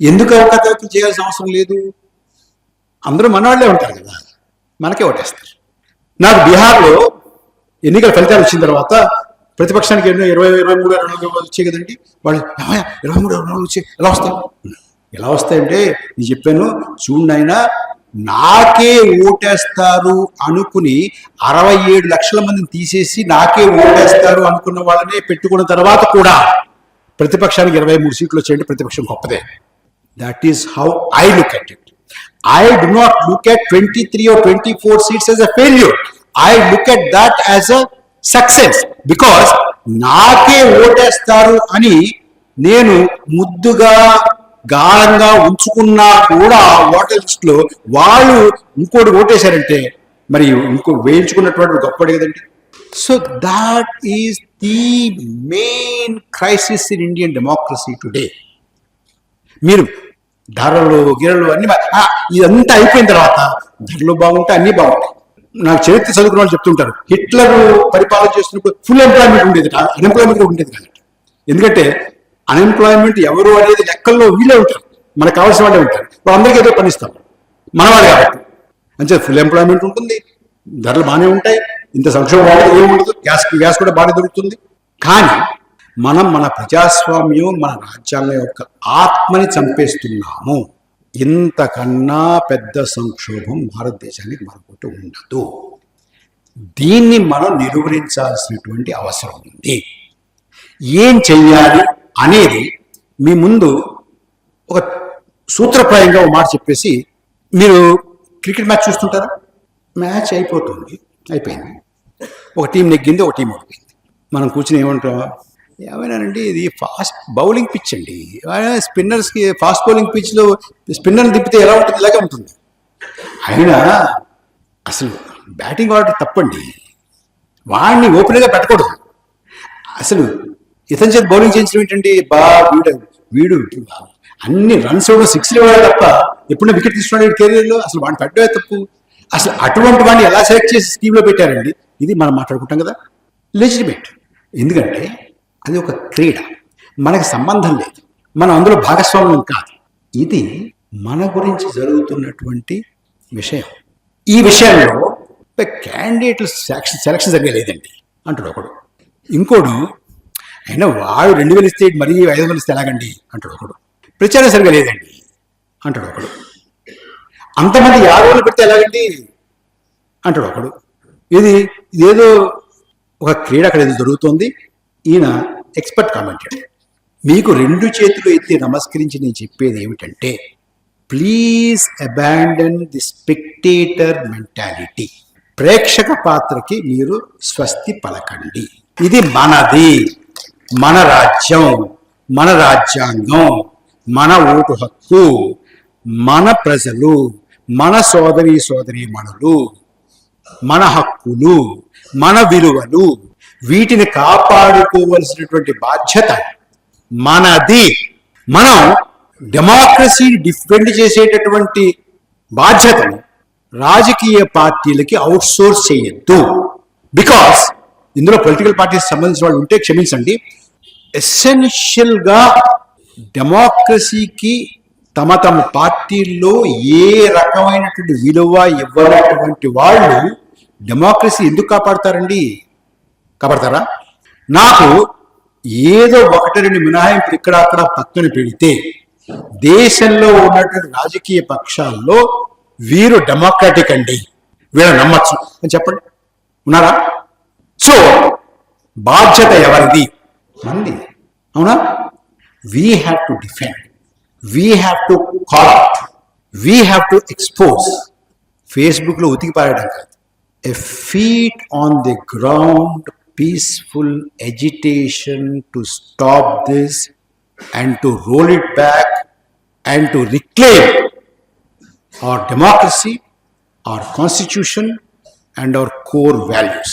ఎందుకు అవకతవకలు చేయాల్సిన అవసరం లేదు? అందరూ మనవాళ్లే ఉంటారు కదా, మనకే ఓటేస్తారు. నాకు బీహార్లో ఎన్నికల ఫలితాలు వచ్చిన తర్వాత ప్రతిపక్షానికి 23 వచ్చాయి కదండి. వాళ్ళు 23 వచ్చాయి, ఎలా వస్తాయి? ఎలా వస్తాయంటే నేను చెప్పాను, చూడైనా నాకే ఓటేస్తారు అనుకుని 67 లక్షల మందిని తీసేసి నాకే ఓటేస్తారు అనుకున్న వాళ్ళనే పెట్టుకున్న తర్వాత కూడా ప్రతిపక్షానికి 23 సీట్లు వచ్చాయంటే ప్రతిపక్షం గొప్పదే. That is how I look at it. I do not look at 23 or 24 seats as a failure. I look at that as a success. Because నాకే ఓటేస్తారు అని నేను ముద్దుగా గాఢంగా ఉంచుకున్నా కూడా ఓటర్ లిస్ట్ లో వాళ్ళు ఇంకోటి ఓటేశారంటే మరి ఇంకో వేయించుకున్నటువంటి గొప్పది కదండి. So that is the main crisis in Indian democracy today. మీరు ధరలు గిరలు అన్ని ఇదంతా అయిపోయిన తర్వాత ధరలు బాగుంటాయి, అన్నీ బాగుంటాయి. నాకు చరిత్ర చదువుకున్న వాళ్ళు చెప్తుంటారు, హిట్లర్ పరిపాలన చేస్తున్నప్పుడు ఫుల్ ఎంప్లాయ్మెంట్ ఉండేది, అన్ఎంప్లాయ్మెంట్ కూడా ఉండేది కాదు. ఎందుకంటే అన్ఎంప్లాయ్మెంట్ ఎవరు అనేది లెక్కల్లో వీళ్ళే ఉంటారు, మనకు కావాల్సిన వాళ్ళే ఉంటారు. వాళ్ళందరికీ ఏదో పనిస్తాం మనవాళ్ళు కాబట్టి. అంటే ఫుల్ ఎంప్లాయ్మెంట్ ఉంటుంది, ధరలు బాగానే ఉంటాయి, ఇంత సంక్షోభం ఏముండదు, గ్యాస్ కూడా బాగానే దొరుకుతుంది. కానీ మనం మన ప్రజాస్వామ్యం, మన రాజ్యాంగం యొక్క ఆత్మని చంపేస్తున్నాము. ఇంతకన్నా పెద్ద సంక్షోభం భారతదేశానికి మరొకటి ఉండదు. దీన్ని మనం నిర్వహించాల్సినటువంటి అవసరం ఉంది. ఏం చెయ్యాలి అనేది మీ ముందు ఒక సూత్రప్రాయంగా ఒక మాట చెప్పేసి, మీరు క్రికెట్ మ్యాచ్ చూస్తుంటారా? మ్యాచ్ అయిపోయింది, ఒక టీం నెగ్గింది, ఒక టీం ఓడిపోయింది. మనం కూర్చుని ఏమంటాం, ఏమైనానండి ఇది ఫాస్ట్ బౌలింగ్ పిచ్ అండి, స్పిన్నర్స్కి ఫాస్ట్ బౌలింగ్ పిచ్లో స్పిన్నర్ని తిప్పితే ఎలా ఉంటుంది, ఇలాగే ఉంటుంది. అయినా అసలు బ్యాటింగ్ ఆర్డర్ తప్పండి, వాడిని ఓపెన్గా పెట్టకూడదు. అసలు ఇతని చేతి బౌలింగ్ చేయించడం ఏంటంటే, వీడు అన్ని రన్స్ ఇవ్వడం, సిక్స్లు ఇవ్వడం తప్ప ఎప్పుడైనా వికెట్ తీసుకున్నాడు కెరీర్లో, అసలు వాడిని పెట్టడమే తప్పు. అసలు అటువంటి వాడిని ఎలా సెలెక్ట్ చేసి స్కీమ్లో పెట్టారండి, ఇది మనం మాట్లాడుకుంటాం కదా. లెజిటిమేట్, ఎందుకంటే అది ఒక క్రీడ, మనకి సంబంధం లేదు, మనం అందులో భాగస్వామ్యం కాదు. ఇది మన గురించి జరుగుతున్నటువంటి విషయం. ఈ విషయంలో క్యాండిడేట్లు సెలక్షన్ సరిగా లేదండి అంటాడు ఒకడు. ఇంకోడు అయినా వాడు 2000 ఇస్తే మరీ 500 ఇస్తే ఎలాగండి అంటాడు ఒకడు. ప్రచారం సరిగా లేదండి అంటాడు ఒకడు. అంతమంది 50 పెడితే ఎలాగండి అంటాడు ఒకడు. ఇదేదో ఒక క్రీడ అక్కడ ఏదో జరుగుతోంది. ఈయన ఎక్స్పర్ట్ కామెంటెడ్. మీకు 2 చేతులు ఎత్తి నమస్కరించి నేను చెప్పేది ఏమిటంటే, please abandon the spectator mentality. ప్రేక్షక పాత్రకి మీరు స్వస్తి పలకండి. ఇది మనది, మన రాజ్యం, మన రాజ్యాంగం, మన ఓటు హక్కు, మన ప్రజలు, మన సోదరీమణులు, మన హక్కులు, మన విలువలు, వీటిని కాపాడుకోవలసినటువంటి బాధ్యత మనది. మనం డెమోక్రసీని డిఫెండ్ చేసేటటువంటి బాధ్యతను రాజకీయ పార్టీలకి అవుట్సోర్స్ చేయొద్దు. బికాస్ ఇందులో పొలిటికల్ పార్టీకి సంబంధించిన వాళ్ళు ఉంటే క్షమించండి, ఎసెన్షియల్గా డెమోక్రసీకి తమ పార్టీల్లో ఏ రకమైనటువంటి విలువ ఇవ్వనటువంటి వాళ్ళు డెమోక్రసీ ఎందుకు కాపాడతారండి? కాపాడతారా? నాకు ఏదో 1-2 మినహాయింపులు ఇక్కడ అక్కడ పక్కన పెడితే దేశంలో ఉన్నటువంటి రాజకీయ పక్షాల్లో వీరు డెమోక్రాటిక్ అండి, వీళ్ళని నమ్మచ్చు అని చెప్పండి, ఉన్నారా? సో బాధ్యత ఎవరిది? మంది, అవునా? We have to defend, we have to call out, we have to expose. ఫేస్బుక్లో ఉతికి పారడం కాదు, a feet on the ground peaceful agitation to stop this and to roll it back and to reclaim our democracy, our constitution and our core values.